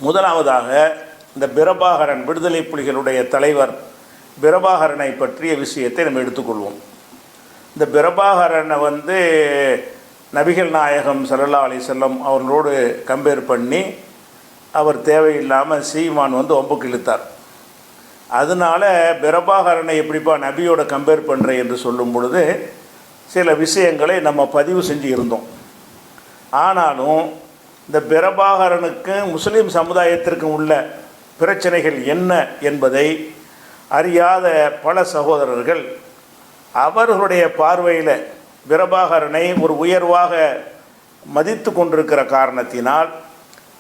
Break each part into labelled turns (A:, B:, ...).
A: முதலாவதாக இந்த பிரபாகரன் விடுதலை புலிகளுடைய தலைவர் பிரபாகரனை பற்றிய விஷயத்தை நம்ம எடுத்துக்கொள்வோம். இந்த பிரபாகரனை நபிகள் நாயகம் ஸல்லல்லாஹு அலைஹி வஸல்லம் அவர்களோடு கம்பேர் பண்ணி அவர் தேவையில்லாமல் சீமான் ஒம்புக்கு இழுத்தார். அதனால் பிரபாகரனை எப்படிப்பா நபியோட கம்பேர் பண்ணுறேன் என்று சொல்லும் பொழுது சில விஷயங்களை நம்ம பதிவு செஞ்சு இருந்தோம். ஆனாலும் இந்த பிரபாகரனுக்கு முஸ்லீம் சமுதாயத்திற்கும் உள்ள பிரச்சனைகள் என்ன என்பதை அறியாத பல சகோதரர்கள் அவர்களுடைய பார்வையில் பிரபாகரனை ஒரு உயர்வாக மதித்து கொண்டிருக்கிற காரணத்தினால்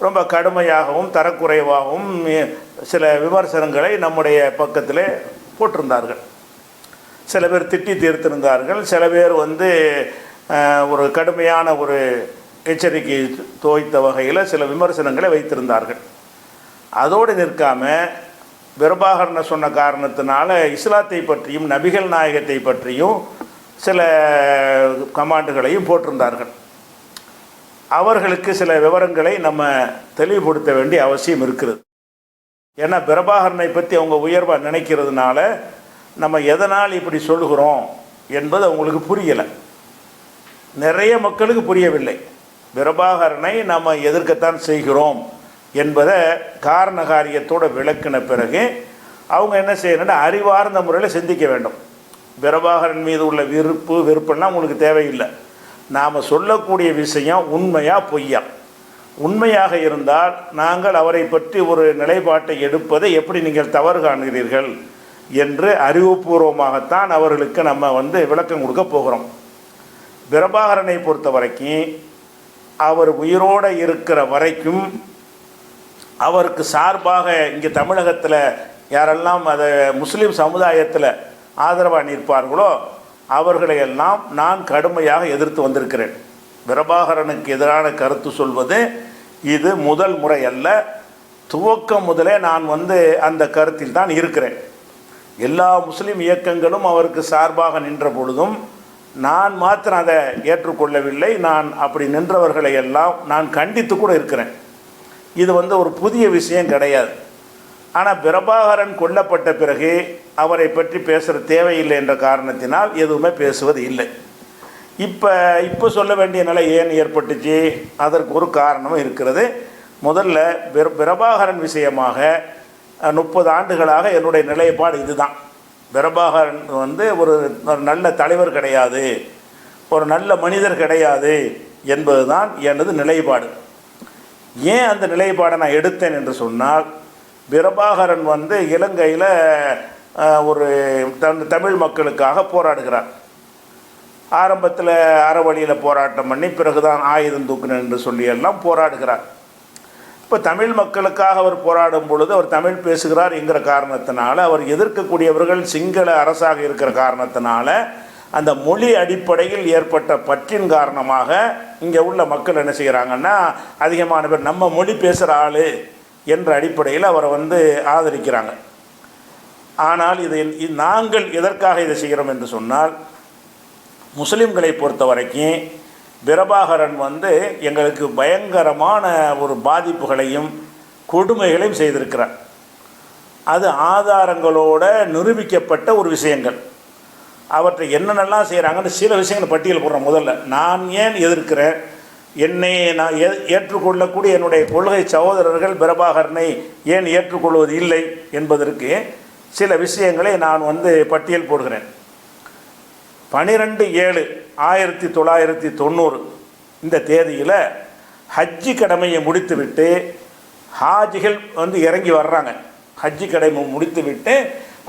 A: ரொம்ப கடுமையாகவும் தரக்குறைவாகவும் சில விமர்சனங்களை நம்முடைய பக்கத்தில் போட்டிருந்தார்கள். சில பேர் திட்டி தீர்த்திருந்தார்கள். சில பேர் ஒரு கடுமையான ஒரு எச்சரிக்கை தோய்த்த வகையில் சில விமர்சனங்களை வைத்திருந்தார்கள். அதோடு நிற்காமல் பிரபாகரனை சொன்ன காரணத்தினால இஸ்லாத்தை பற்றியும் நபிகள் நாயகத்தை பற்றியும் சில கமாண்டுகளையும் போட்டிருந்தார்கள். அவர்களுக்கு சில விவரங்களை நம்ம தெளிவுபடுத்த வேண்டிய அவசியம் இருக்கிறது. ஏன்னா பிரபாகரனை பற்றி அவங்க உயர்வாக நினைக்கிறதுனால நம்ம எதனால் இப்படி சொல்கிறோம் என்பது அவங்களுக்கு புரியலை. நிறைய மக்களுக்கு புரியவில்லை. பிரபாகரனை நம்ம எதிர்க்கத்தான் செய்கிறோம் என்பதை காரண காரியத்தோடு விளக்கின பிறகு அவங்க என்ன செய்யணும்னா அறிவார்ந்த முறையில் சிந்திக்க வேண்டும். பிரபாகரன் மீது உள்ள வெறுப்பெல்லாம் உங்களுக்கு தேவையில்லை. நாம் சொல்லக்கூடிய விஷயம் உண்மையா பொய்யா? உண்மையாக இருந்தால் நாங்கள் அவரை பற்றி ஒரு நிலைப்பாட்டை எடுப்பதை எப்படி நீங்கள் தவறு காண்கிறீர்கள் என்று அறிவுபூர்வமாகத்தான் அவர்களுக்கு நம்ம விளக்கம் கொடுக்க போகிறோம். பிரபாகரனை பொறுத்த வரைக்கும் அவர் உயிரோடு இருக்கிற வரைக்கும் அவருக்கு சார்பாக இங்கே தமிழகத்தில் யாரெல்லாம் அதை முஸ்லீம் சமுதாயத்தில் ஆதரவாக நிற்பார்களோ அவர்களையெல்லாம் நான் கடுமையாக எதிர்த்து வந்திருக்கிறேன். பிரபாகரனுக்கு எதிரான கருத்து சொல்வது இது முதல் முறை அல்ல. துவக்கம் முதலே நான் அந்த கருத்தில் தான் இருக்கிறேன். எல்லா முஸ்லீம் இயக்கங்களும் அவருக்கு சார்பாக நின்ற பொழுதும் நான் மாத்திரம் அதை ஏற்றுக்கொள்ளவில்லை. நான் அப்படி நின்றவர்களை எல்லாம் நான் கண்டித்து கூட இருக்கிறேன். இது ஒரு புதிய விஷயம் கிடையாது. ஆனால் பிரபாகரன் கொல்லப்பட்ட பிறகு அவரை பற்றி பேசுகிற தேவையில்லை என்ற காரணத்தினால் எதுவுமே பேசுவது இல்லை. இப்போ சொல்ல வேண்டிய நிலை ஏன் ஏற்பட்டுச்சு? அதற்கு ஒரு காரணமும் இருக்கிறது. முதல்ல பிரபாகரன் விஷயமாக 30 ஆண்டுகளாக என்னுடைய நிலைப்பாடு இதுதான். பிரபாகரன் ஒரு நல்ல தலைவர் கிடையாது, ஒரு நல்ல மனிதர் கிடையாது என்பது தான் எனது நிலைப்பாடு. ஏன் அந்த நிலைப்பாடை நான் எடுத்தேன் என்று சொன்னால், பிரபாகரன் இலங்கையில் ஒரு தமிழ் மக்களுக்காக போராடுகிறார். ஆரம்பத்தில் அறவழியில் போராட்டம் பண்ணி பிறகுதான் ஆயுதம் தூக்கினேன் என்று சொல்லி எல்லாம் போராடுகிறார். இப்போ தமிழ் மக்களுக்காக அவர் போராடும் பொழுது அவர் தமிழ் பேசுகிறார் என்கிற காரணத்தினால, அவர் எதிர்க்கக்கூடியவர்கள் சிங்கள அரசாக இருக்கிற காரணத்தினால, அந்த மொழி அடிப்படையில் ஏற்பட்ட பற்றின் காரணமாக இங்கே உள்ள மக்கள் என்ன செய்கிறாங்கன்னா, அதிகமான பேர் நம்ம மொழி பேசுகிற ஆள் என்ற அடிப்படையில் அவரை ஆதரிக்கிறாங்க. ஆனால் இது நாங்கள் எதற்காக இதை செய்கிறோம் என்று சொன்னால், முஸ்லீம்களை பொறுத்த வரைக்கும் பிரபாகரன் எங்களுக்கு பயங்கரமான ஒரு பாதிப்புகளையும் கொடுமைகளையும் செய்திருக்கிறார். அது ஆதாரங்களோடு நிரூபிக்கப்பட்ட ஒரு விஷயங்கள். அவற்றை என்னென்னலாம் செய்கிறாங்கன்னு சில விஷயங்கள் பட்டியல் போடுறேன். முதல்ல நான் ஏன் எதிர்க்கிறேன், என்னை நான் ஏற்றுக்கொள்ளக்கூடிய என்னுடைய கொள்கை சகோதரர்கள் பிரபாகரனை ஏன் ஏற்றுக்கொள்வது இல்லை என்பதற்கு சில விஷயங்களை நான் பட்டியல் போடுகிறேன். 12/7/1990 இந்த தேதியில் ஹஜ்ஜி கடமையை முடித்துவிட்டு ஹாஜிகள் இறங்கி வர்றாங்க. ஹஜ்ஜி கடமை முடித்துவிட்டு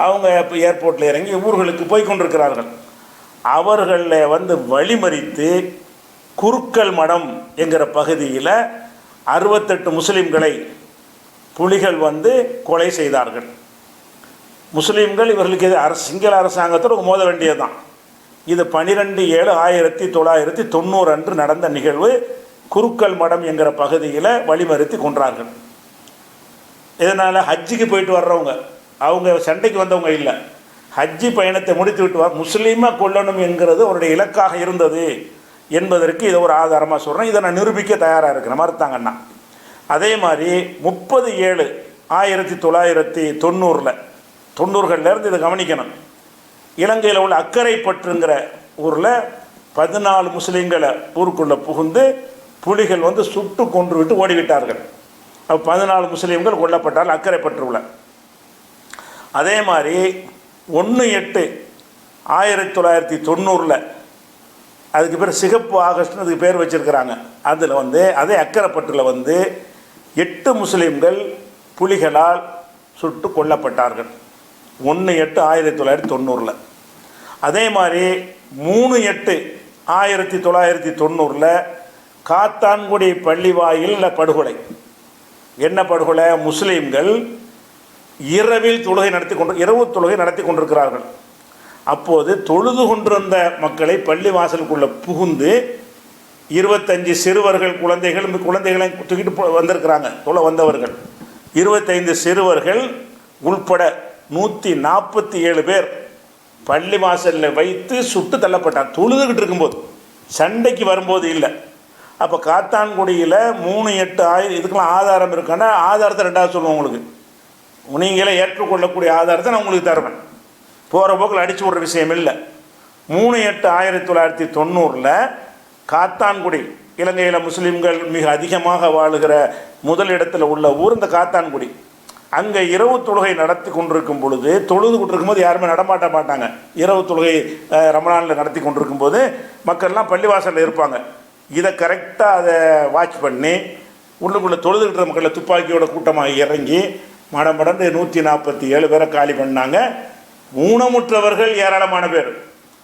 A: அவங்க இப்போ ஏர்போர்ட்டில் இறங்கி ஊர்களுக்கு போய் கொண்டிருக்கிறார்கள். அவர்களை வழிமறித்து குருக்கள் மடம் என்கிற பகுதியில் 68 முஸ்லீம்களை புலிகள் கொலை செய்தார்கள். முஸ்லீம்கள் இவர்களுக்கு சிங்கள அரசாங்கத்தோடு மோத வேண்டியது தான். இது 12/7/1990 அன்று நடந்த நிகழ்வு. குருக்கள் மடம் என்கிற பகுதியில் வழிமறித்து கொன்றார்கள். இதனால் ஹஜ்ஜிக்கு போயிட்டு வர்றவங்க, அவங்க சண்டைக்கு வந்தவங்க இல்லை, ஹஜ்ஜி பயணத்தை முடித்து விட்டு முஸ்லீமாக கொல்லணும் என்கிறது அவருடைய இலக்காக இருந்தது என்பதற்கு இதை ஒரு ஆதாரமாக சொல்கிறேன். இதை நான் நிரூபிக்க தயாராக இருக்கிறேன், மறுத்தாங்கன்னா. அதே மாதிரி 30/7/1990 90கள்லேருந்து இதை கவனிக்கணும். இலங்கையில் உள்ள அக்கரைப்பற்றுங்கிற ஊரில் 14 முஸ்லீம்களை ஊருக்குள்ளே புகுந்து புலிகள் வந்து சுட்டு கொன்று விட்டு ஓடிவிட்டார்கள். அப்போ 14 முஸ்லீம்கள் கொல்லப்பட்டார்கள் அக்கரைப்பற்றுள்ள. அதே மாதிரி 1/8/1990 அதுக்கு பேர் சிகப்பு ஆகஸ்ட்னு அதுக்கு பேர் வச்சுருக்கிறாங்க. அதில் வந்து அதே அக்கரைப்பற்றில் வந்து 8 முஸ்லீம்கள் புலிகளால் சுட்டு கொல்லப்பட்டார்கள் 1/8/1990. அதே மாதிரி 3/8/1990 காத்தான்குடி பள்ளிவாயில் படுகொலை. என்ன படுகொலை? முஸ்லீம்கள் இரவு தொழுகை நடத்தி கொண்டிருக்கிறார்கள். அப்போது தொழுது கொண்டிருந்த மக்களை பள்ளி வாசலுக்குள்ளே புகுந்து 25 சிறுவர்கள் குழந்தைகளை தூக்கிட்டு வந்திருக்கிறாங்க. தொலை வந்தவர்கள் 25 சிறுவர்கள் உள்பட 147 பேர் பள்ளி வாசலில் வைத்து சுட்டு தள்ளப்பட்டார். தொழுதுகிட்டு இருக்கும்போது, சண்டைக்கு வரும்போது இல்லை. அப்போ காத்தான்குடியில் 3/8 இதுக்கெல்லாம் ஆதாரம் இருக்கான்னா ஆதாரத்தை ரெண்டாவது சொல்லுவோம். உங்களுக்கு நீங்களே ஏற்றுக்கொள்ளக்கூடிய ஆதாரத்தை நான் உங்களுக்கு தருவேன். போகிற போக்கில் அடித்து விடுற விஷயம் இல்லை. 3/8/1990 காத்தான்குடி, இலங்கையில் முஸ்லீம்கள் மிக அதிகமாக வாழுகிற முதலிடத்தில் உள்ள ஊர் இந்த காத்தான்குடி. அங்கே இரவு தொழுகை நடத்தி கொண்டிருக்கும் பொழுது, தொழுது கொண்டிருக்கும் போது யாருமே நடமாட்ட மாட்டாங்க. இரவு தொழுகை ரமலானில் நடத்தி கொண்டிருக்கும் போது மக்கள்லாம் பள்ளிவாசலில் இருப்பாங்க. இதை கரெக்டாக அதை வாட்ச் பண்ணி உள்ளுக்குள்ளே தொழுதுகிட்ட மக்களை துப்பாக்கியோட கூட்டமாக இறங்கி மடமடந்து 147 பேரை காலி பண்ணாங்க. ஊனமுற்றவர்கள் ஏராளமான பேர்,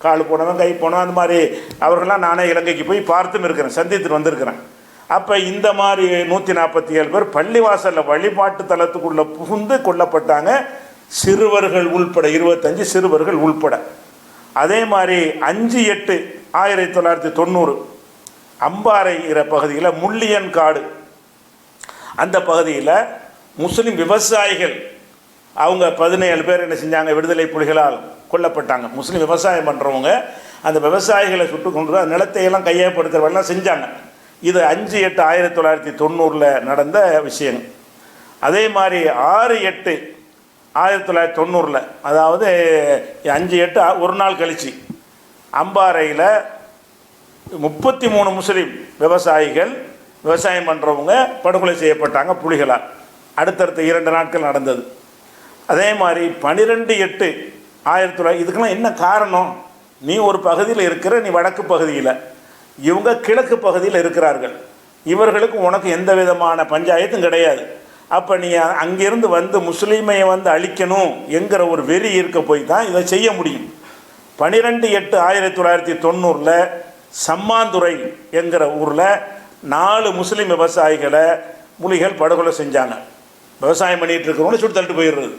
A: கால் போனவன் கை போனவன் அந்த மாதிரி அவர்கள்லாம் நானே இலங்கைக்கு போய் பார்த்தும் இருக்கிறேன், சந்தித்துட்டு வந்திருக்கிறேன். அப்போ இந்த மாதிரி 147 பேர் பள்ளிவாசலில் வழிபாட்டு தலத்துக்குள்ளே புகுந்து கொல்லப்பட்டாங்க, சிறுவர்கள் உள்பட 25 சிறுவர்கள் உள்பட. அதே மாதிரி 5/8/1990 அம்பாறைங்கிற பகுதியில் முள்ளியன் காடு, அந்த பகுதியில் முஸ்லீம் விவசாயிகள் அவங்க 17 பேர் என்ன செஞ்சாங்க, விடுதலை புலிகளால் கொல்லப்பட்டாங்க. முஸ்லீம் விவசாயம் பண்ணுறவங்க அந்த விவசாயிகளை சுட்டு கொண்டு நிலத்தையெல்லாம் கையகப்படுத்துறவெல்லாம் செஞ்சாங்க. இது 5/8/1990 நடந்த விஷயம். அதே மாதிரி 6/8/1990 அதாவது 5/8 ஒரு நாள் கழிச்சு அம்பாறையில் 33 முஸ்லீம் விவசாயிகள் விவசாயம் பண்ணுறவங்க படுகொலை செய்யப்பட்டாங்க புலிகளால். அடுத்தடுத்த 2 நாட்கள் நடந்தது. அதே மாதிரி 12/8/1990 இதுக்கெல்லாம் என்ன காரணம்? நீ ஒரு பகுதியில் இருக்கிற, நீ வடக்கு பகுதியில், இவங்க கிழக்கு பகுதியில் இருக்கிறார்கள். இவர்களுக்கு உனக்கு எந்த விதமான பஞ்சாயத்தும் கிடையாது. அப்போ நீ அங்கிருந்து வந்து முஸ்லீமை வந்து அழிக்கணும் என்கிற ஒரு வெறி இருக்க போய் தான் இதை செய்ய முடியும். 12/8/1990 சம்மாந்துறை என்கிற ஊரில் 4 முஸ்லீம் விவசாயிகளை புலிகள் படுகொலை செஞ்சாங்க. விவசாயம் பண்ணிகிட்டு இருக்கிறவங்க சுட்டு தள்ளிட்டு போயிடுறது.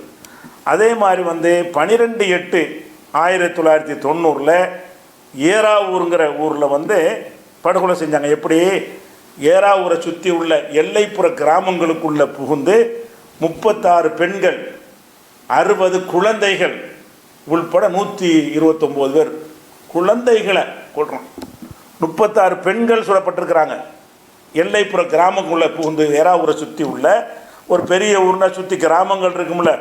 A: அதே மாதிரி வந்து 12/8/1990 ஏறாவூருங்கிற ஊரில் வந்து படுகொலை செஞ்சாங்க. எப்படி? ஏறாவூரை சுற்றி உள்ள எல்லைப்புற கிராமங்களுக்குள்ளே புகுந்து 36 பெண்கள் 60 குழந்தைகள் உள்பட 129 பேர் குழந்தைகளை கொள்றோம். 36 பெண்கள் சுடப்பட்டிருக்கிறாங்க. எல்லைப்புற கிராமங்களுக்குள்ளே புகுந்து ஏறாவூரை சுற்றி உள்ள ஒரு பெரிய ஊர்னா சுற்றி கிராமங்கள் இருக்கும்ல,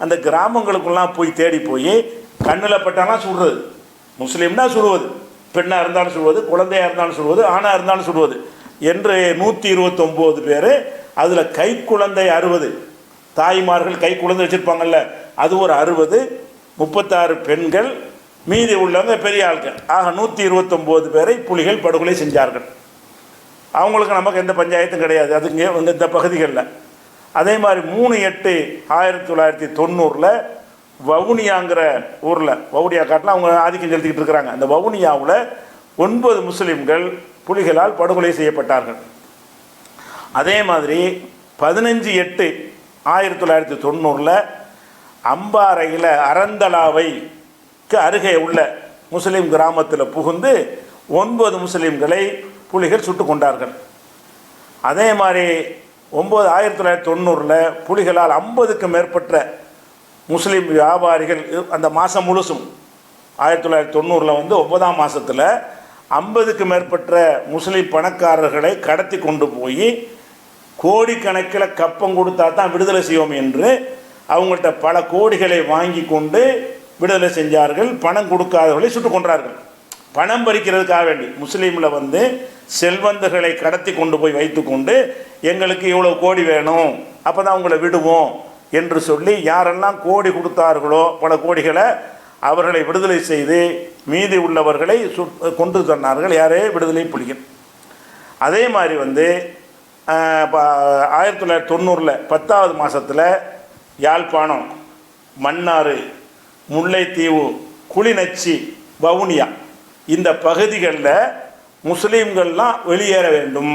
A: அந்த கிராமங்களுக்குலாம் போய் தேடி போய் கண்ணில் பட்டாலாம் சுடுறது. முஸ்லீம்னா சுடுவது, பெண்ணாக இருந்தாலும் சுடுவது, குழந்தையாக இருந்தாலும் சுடுவது, ஆணாக இருந்தாலும் சுடுவது என்று 129 பேர். அதில் கை குழந்தை 60, தாய்மார்கள் கை குழந்தை வச்சுருப்பாங்கல்ல, அது ஒரு 60, 36 பெண்கள், மீதி உள்ளவங்க பெரிய ஆட்கள். ஆக 129 பேரை புலிகள் படுகொலை செஞ்சார்கள். அவங்களுக்கு நமக்கு எந்த பஞ்சாயத்தும் கிடையாது அதுங்க இந்த பகுதிகளில். அதே மாதிரி 3/8/1990 வவுனியாங்கிற ஊரில், வவுனியா காட்டில் அவங்க ஆதிக்கம் செலுத்திக்கிட்டு இருக்கிறாங்க. அந்த வவுனியாவில் 9 முஸ்லீம்கள் புலிகளால் படுகொலை செய்யப்பட்டார்கள். அதே மாதிரி 15/8/1990 அம்பாறையில் அரந்தலாவைக்கு அருகே உள்ள முஸ்லீம் கிராமத்தில் புகுந்து 9 முஸ்லீம்களை புலிகள் சுட்டு கொண்டார்கள். அதே மாதிரி 1990 புலிகளால் 50க்கு மேற்பட்ட முஸ்லீம் வியாபாரிகள் அந்த மாதம் முழுசும் 1990 வந்து 9ஆம் மாதத்தில் 50க்கு மேற்பட்ட முஸ்லீம் பணக்காரர்களை கடத்தி கொண்டு போய் கோடிக்கணக்கில் கப்பம் கொடுத்தா தான் விடுதலை செய்வோம் என்று அவங்கள்ட்ட பல கோடிகளை வாங்கி கொண்டு விடுதலை செஞ்சார்கள். பணம் கொடுக்காதவர்களை சுட்டுக் கொன்றார்கள். பணம் பறிக்கிறதுக்காக வேண்டி முஸ்லீமில் வந்து செல்வந்தர்களை கடத்தி கொண்டு போய் வைத்து கொண்டு எங்களுக்கு இவ்வளோ கோடி வேணும், அப்போ தான் அவங்கள விடுவோம் என்று சொல்லி யாரெல்லாம் கோடி கொடுத்தார்களோ பல கோடிகளை அவர்களை விடுதலை செய்து மீதி உள்ளவர்களை கொண்டு தந்தார்கள். யாரே விடுதலை புலிகள். அதே மாதிரி வந்து 1990 10வது மாதத்தில் யாழ்ப்பாணம், மன்னார், முல்லைத்தீவு, குளிநச்சி, வவுனியா இந்த பகுதிகளில் முஸ்லீம்கள்லாம் வெளியேற வேண்டும்.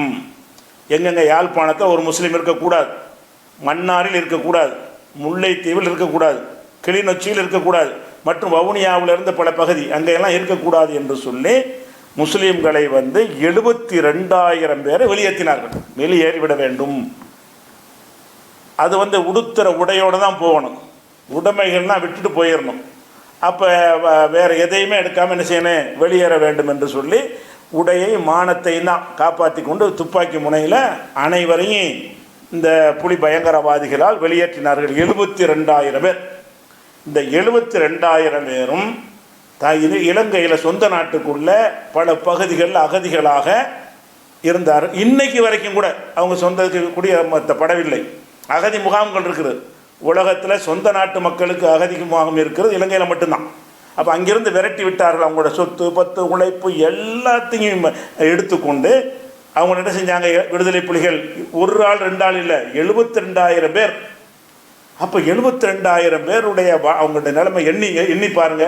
A: எங்கெங்கே யாழ்ப்பாணத்தில் ஒரு முஸ்லீம் இருக்கக்கூடாது, மன்னாரில் இருக்கக்கூடாது, முல்லைத்தீவில் இருக்கக்கூடாது, கிளிநொச்சியில் இருக்கக்கூடாது, மற்றும் வவுனியாவில் இருந்த பல பகுதி அங்கெல்லாம் இருக்கக்கூடாது என்று சொல்லி முஸ்லீம்களை வந்து 72,000 பேரை வெளியேற்றினார்கள். வெளியேறிவிட வேண்டும். அது வந்து உடுத்துற உடையோடு தான் போகணும், உடைமைகள்லாம் விட்டுட்டு போயிடணும். அப்போ வேறு எதையுமே எடுக்காமல் என்ன செய்யணும், வெளியேற வேண்டும் என்று சொல்லி உடையை மானத்தையும் தான் காப்பாற்றி கொண்டு துப்பாக்கி முனையில் அனைவரையும் இந்த புலி பயங்கரவாதிகளால் வெளியேற்றினார்கள். 72,000 பேர். இந்த 72,000 பேரும் இலங்கையில் சொந்த நாட்டுக்குள்ள பல பகுதிகளில் அகதிகளாக இருந்தார். இன்னைக்கு வரைக்கும் கூட அவங்க சொந்தத்துக்கு குடியமர்த்தப்படவில்லை. அகதி முகாம்கள் இருக்குது உலகத்தில். சொந்த நாட்டு மக்களுக்கு அகதி முகாம் இருக்கிறது இலங்கையில் மட்டும்தான். அப்போ அங்கிருந்து விரட்டி விட்டார்கள். அவங்களோட சொத்து பத்து உழைப்பு எல்லாத்தையும் எடுத்துக்கொண்டு அவங்க என்ன செஞ்சாங்க, விடுதலை புலிகள் ஒரு ஆள் 2 ஆள் இல்லை, 72,000 பேர். அப்போ 72,000 பேருடைய அவங்களுடைய நிலைமை எண்ணி பாருங்க.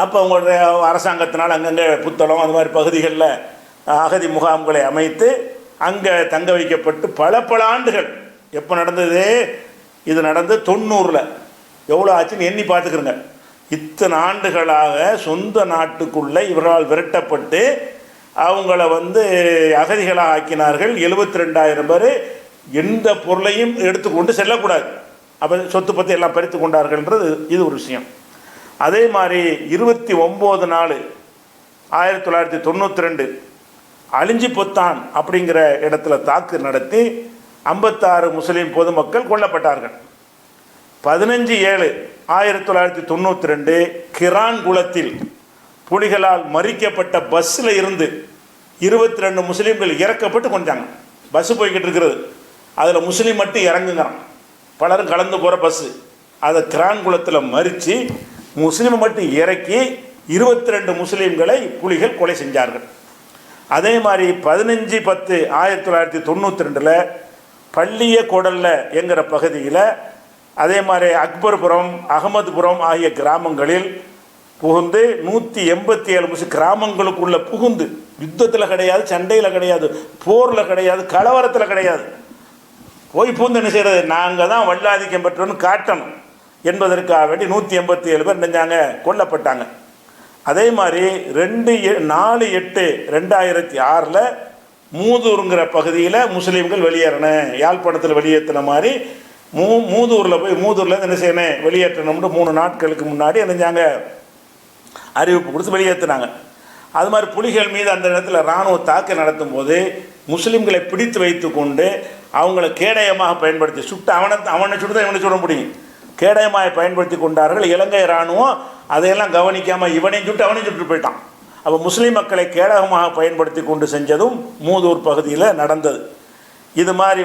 A: அப்போ அவங்களுடைய அரசாங்கத்தினால் அங்கங்கே புத்தளம் அந்த மாதிரி பகுதிகளில் அகதி முகாம்களை அமைத்து அங்கே தங்க வைக்கப்பட்டு பல ஆண்டுகள். எப்போ நடந்தது இது? நடந்து 90. எவ்வளோ ஆச்சுன்னு எண்ணி பார்த்துக்கிறங்க. இத்தனை ஆண்டுகளாக சொந்த நாட்டுக்குள்ளே இவர்களால் விரட்டப்பட்டு அவங்கள வந்து அகதிகளாக ஆக்கினார்கள். 72,000 பேர். எந்த பொருளையும் எடுத்துக்கொண்டு செல்லக்கூடாது. அப்போ சொத்து பற்றி எல்லாம் பறித்து கொண்டார்கள்ன்றது இது ஒரு விஷயம். அதே மாதிரி 29/4 1992 அழிஞ்சிபொத்தான் அப்படிங்கிற இடத்துல தாக்கு நடத்தி 56 முஸ்லீம் பொதுமக்கள் கொல்லப்பட்டார்கள். 15/7 1992 கிரான்குளத்தில் புலிகளால் மறிக்கப்பட்ட பஸ்ஸில் இருந்து 22 முஸ்லீம்கள் இறக்கப்பட்டு கொண்டாங்க. பஸ்ஸு போய்கிட்டு இருக்கிறது, அதில் முஸ்லீம் மட்டும் இறங்குங்கிறான். பலரும் கலந்து போகிற பஸ்ஸு. அதை கிரான்குளத்தில் மறித்து முஸ்லீமை மட்டும் இறக்கி 22 முஸ்லீம்களை புலிகள் கொலை செஞ்சார்கள். அதே மாதிரி 15/10 1992 பள்ளிய கொடல்ல என்கிற பகுதியில் அதே மாதிரி அக்பர்புரம், அகமதுபுரம் ஆகிய கிராமங்களில் புகுந்து 187 கிராமங்களுக்குள்ள புகுந்து, யுத்தத்தில் கிடையாது, சண்டையில் கிடையாது, போரில் கிடையாது, கலவரத்தில் கிடையாது, போய் புகுந்து என்ன செய்கிறது, நாங்கள் தான் வல்லாதிக்கம் பெற்றோன்னு காட்டணும் என்பதற்காக வேண்டி 187 பேர் நெஞ்சாங்க கொல்லப்பட்டாங்க. அதே மாதிரி 4/8/2006 மூதூருங்கிற பகுதியில் முஸ்லீம்கள் வெளியேறணும். யாழ்ப்பாணத்தில் வெளியேற்றின மாதிரி மூதூரில் போய் மூதூரில் என்ன செய்யணும், வெளியேற்றணும்னு 3 நாட்களுக்கு முன்னாடி என்னஞ்சாங்க அறிவிப்பு கொடுத்து வெளியேற்றினாங்க. அது மாதிரி புலிகள் மீது அந்த இடத்துல இராணுவ தாக்கு நடத்தும் போது முஸ்லீம்களை பிடித்து வைத்து கொண்டு அவங்கள கேடயமாக பயன்படுத்தி சுட்டு அவனை சுட்டு தான் இவனை சுட முடியும். கேடயமாக பயன்படுத்தி கொண்டார்கள். இலங்கை இராணுவம் அதையெல்லாம் கவனிக்காமல் இவனையும் சுட்டு அவனையும் சுட்டு போயிட்டான். அப்போ முஸ்லீம் மக்களை கேடகமாக பயன்படுத்தி கொண்டு செஞ்சதும் மூதூர் பகுதியில் நடந்தது. இது மாதிரி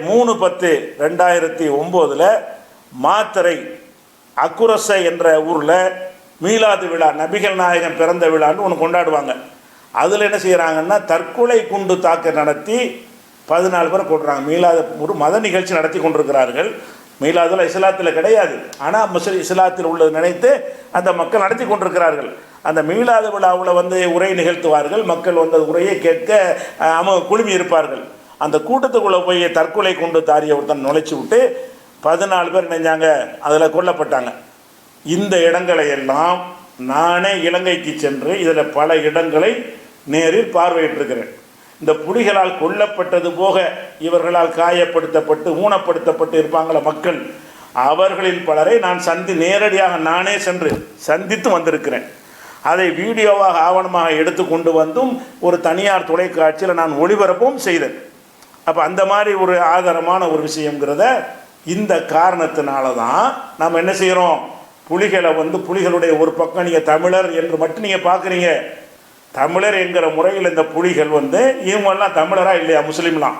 A: 3/10/2009 மாத்தறை அக்குரசை என்ற ஊரில் மீலாது விழா, நபிகள் நாயகம் பிறந்த விழான்னு ஒன்று கொண்டாடுவாங்க. அதில் என்ன செய்கிறாங்கன்னா தற்கொலை குண்டு தாக்க நடத்தி 14 பேரை கொள்கிறாங்க. மீலாது ஒரு மத நிகழ்ச்சி நடத்தி கொண்டிருக்கிறார்கள். மீலாதுல இஸ்லாத்தில் கிடையாது, ஆனால் இஸ்லாத்தில் உள்ளது நினைத்து அந்த மக்கள் நடத்தி கொண்டிருக்கிறார்கள். அந்த மீலாது விழாவில் உரை நிகழ்த்துவார்கள். மக்கள் உரையை கேட்க குழுமி இருப்பார்கள். அந்த கூட்டத்துக்குள்ளே போய் தற்கொலை கொண்டு தாரிய ஒருத்தன் நுழைச்சி விட்டு 14 பேர் நினைஞ்சாங்க, அதில் கொல்லப்பட்டாங்க. இந்த இடங்களை எல்லாம் நானே இலங்கைக்கு சென்று இதில் பல இடங்களை நேரில் பார்வையிட்டிருக்கிறேன். இந்த புலிகளால் கொல்லப்பட்டது போக இவர்களால் காயப்படுத்தப்பட்டு ஊனப்படுத்தப்பட்டு இருப்பாங்கள மக்கள், அவர்களில் பலரை நான் நேரடியாக நானே சென்று சந்தித்து வந்திருக்கிறேன். அதை வீடியோவாக ஆவணமாக எடுத்து கொண்டு வந்தும் ஒரு தனியார் தொலைக்காட்சியில் நான் ஒளிபரப்பும் செய்தேன். அப்போ அந்த மாதிரி ஒரு ஆதாரமான ஒரு விஷயங்கிறத இந்த காரணத்தினால தான் நாம் என்ன செய்கிறோம், புலிகளை வந்து புலிகளுடைய ஒரு பக்கம் நீங்கள் தமிழர் என்று மட்டும் நீங்கள் பார்க்குறீங்க. தமிழர் என்கிற முறையில் இந்த புலிகள் வந்து இவங்கெல்லாம் தமிழராக இல்லையா, முஸ்லீம்லாம்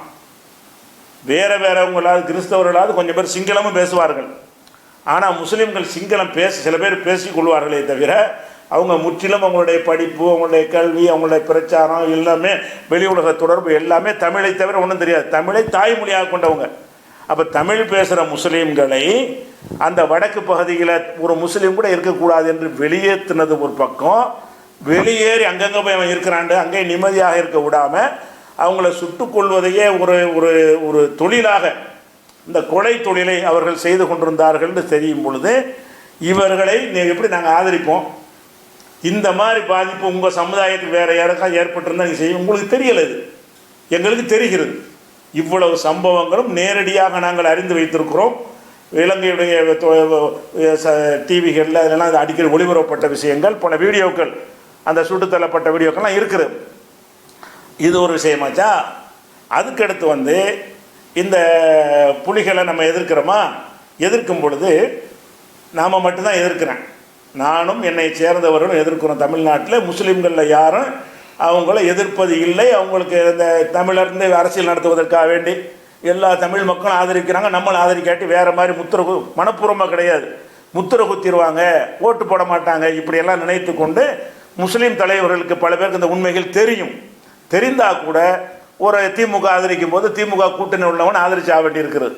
A: வேறு வேறவங்களாவது கிறிஸ்தவர்களாவது கொஞ்சம் பேர் சிங்களமும் பேசுவார்கள். ஆனால் முஸ்லீம்கள் சிங்களம் சில பேர் பேசிக்கொள்வார்களே தவிர அவங்க முற்றிலும் அவங்களுடைய படிப்பு, அவங்களுடைய கல்வி, அவங்களுடைய பிரச்சாரம் எல்லாமே வெளி உலக தொடர்பு எல்லாமே தமிழை தவிர ஒன்றும் தெரியாது. தமிழை தாய்மொழியாக கொண்டவங்க. அப்போ தமிழ் பேசுகிற முஸ்லீம்களை அந்த வடக்கு பகுதியில் ஒரு முஸ்லீம் கூட இருக்கக்கூடாது என்று வெளியேற்றினது ஒரு பக்கம், வெளியேறி அங்கங்கே போய் அவன் இருக்கிறாண்டு அங்கே நிம்மதியாக இருக்க விடாமல் அவங்கள சுட்டுக்கொள்வதையே ஒரு ஒரு ஒரு தொழிலாக இந்த கொலை தொழிலை அவர்கள் செய்து கொண்டிருந்தார்கள் என்று தெரியும் பொழுது இவர்களை எப்படி நாங்கள் ஆதரிப்போம்? இந்த மாதிரி பாதிப்பு உங்கள் சமுதாயத்துக்கு வேறு யாருக்காவது ஏற்பட்டிருந்தால் நீங்கள் செய்யும், உங்களுக்கு தெரியலை, இது எங்களுக்கு தெரிகிறது. இவ்வளவு சம்பவங்களும் நேரடியாக நாங்கள் அறிந்து வைத்திருக்கிறோம். இலங்கையுடைய டிவிகளில் அதெல்லாம் அடிக்கடி ஒளிபரப்பப்பட்ட விஷயங்கள், பல வீடியோக்கள், அந்த சுட்டுத்தள்ளப்பட்ட வீடியோக்கள்லாம் இருக்குது. இது ஒரு விஷயமாச்சா. அதுக்கடுத்து வந்து இந்த புலிகளை நம்ம எதிர்க்கிறோமா, எதிர்க்கும் பொழுது நாம் மட்டும்தான் எதிர்க்கிறேன், நானும் என்னை சேர்ந்தவர்களும் எதிர்க்கிறோம். தமிழ்நாட்டில் முஸ்லீம்களில் யாரும் அவங்கள எதிர்ப்பது இல்லை. அவங்களுக்கு இந்த தமிழர்ந்து அரசியல் நடத்துவதற்காக வேண்டி எல்லா தமிழ் மக்களும் ஆதரிக்கிறாங்க. நம்மளும் ஆதரிக்காட்டி வேறு மாதிரி மனப்பூர்வமாக கிடையாது, முத்திரை குத்திடுவாங்க, ஓட்டு போட மாட்டாங்க, இப்படியெல்லாம் நினைத்து கொண்டு முஸ்லீம் தலைவர்களுக்கு பல பேருக்கு இந்த உண்மைகள் தெரியும். தெரிந்தால் கூட ஒரு திமுக ஆதரிக்கும் போது திமுக கூட்டணி உள்ளவன் ஆதரிச்சு ஆக வேண்டியிருக்கிறது.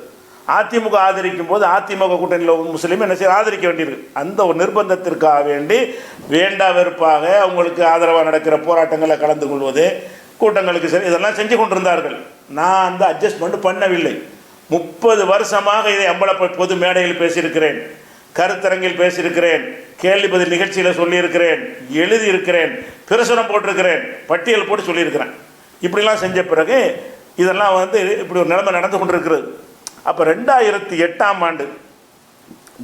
A: அதிமுக ஆதரிக்கும் போது அதிமுக கூட்டணியில் முஸ்லீம் என்ன செய்ய ஆதரிக்க வேண்டியிருக்கு. அந்த ஒரு நிர்பந்தத்திற்காக வேண்டி வேண்டா வெறுப்பாக அவங்களுக்கு ஆதரவாக நடக்கிற போராட்டங்களில் கலந்து கொள்வது, கூட்டங்களுக்கு சரி, இதெல்லாம் செஞ்சு கொண்டிருந்தார்கள். நான் அந்த அட்ஜஸ்ட்மெண்ட் பண்ணவில்லை. 30 வருஷமாக இதை அம்பல பொது மேடையில் பேசியிருக்கிறேன், கருத்தரங்கில் பேசியிருக்கிறேன், கேள்வி பதில் நிகழ்ச்சியில் சொல்லியிருக்கிறேன், எழுதியிருக்கிறேன், பிரசுரம் போட்டிருக்கிறேன், பட்டியல் போட்டு சொல்லியிருக்கிறேன். இப்படிலாம் செஞ்ச பிறகு இதெல்லாம் வந்து இப்படி ஒரு நிலைமை நடந்து கொண்டிருக்கிறது. அப்போ 2008ஆம் ஆண்டு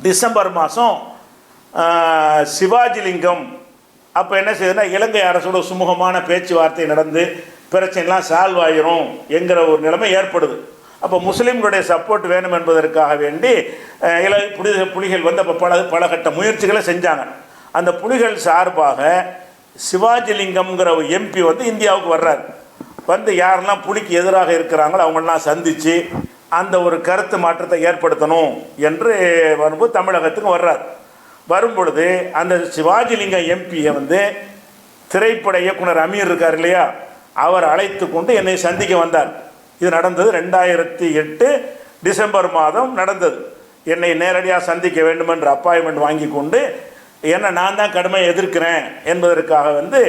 A: டிசம்பர் மாதம் சிவாஜிலிங்கம் அப்போ என்ன செய்யுதுன்னா, இலங்கை அரசோட சுமூகமான பேச்சுவார்த்தை நடந்து பிரச்சனைலாம் சால்வ் ஆகிரும் என்கிற ஒரு நிலைமை ஏற்படுது. அப்போ முஸ்லீம்களுடைய சப்போர்ட் வேணும் என்பதற்காக வேண்டி புலிகள் வந்து அப்போ பல கட்ட முயற்சிகளை செஞ்சாங்க. அந்த புலிகள் சார்பாக சிவாஜிலிங்கம்ங்கிற ஒரு எம்பி வந்து இந்தியாவுக்கு வர்றார். வந்து யாரெல்லாம் புலிக்கு எதிராக இருக்கிறாங்களோ அவங்களெலாம் சந்தித்து அந்த ஒரு கருத்து மாற்றத்தை ஏற்படுத்தணும் என்று வரும்போது தமிழகத்துக்கு வர்றார். வரும்பொழுது அந்த சிவாஜிலிங்கம் எம்பியை வந்து திரைப்பட இயக்குனர் அமீர் இருக்கார் இல்லையா, அவர் அழைத்து கொண்டு என்னை சந்திக்க வந்தார். இது நடந்தது 2008 டிசம்பர் மாதம் நடந்தது. என்னை நேரடியாக சந்திக்க வேண்டும் என்ற அப்பாயின்மெண்ட் வாங்கி கொண்டு என்ன நான் தான் கடுமையை எதிர்க்கிறேன் என்பதற்காக வந்து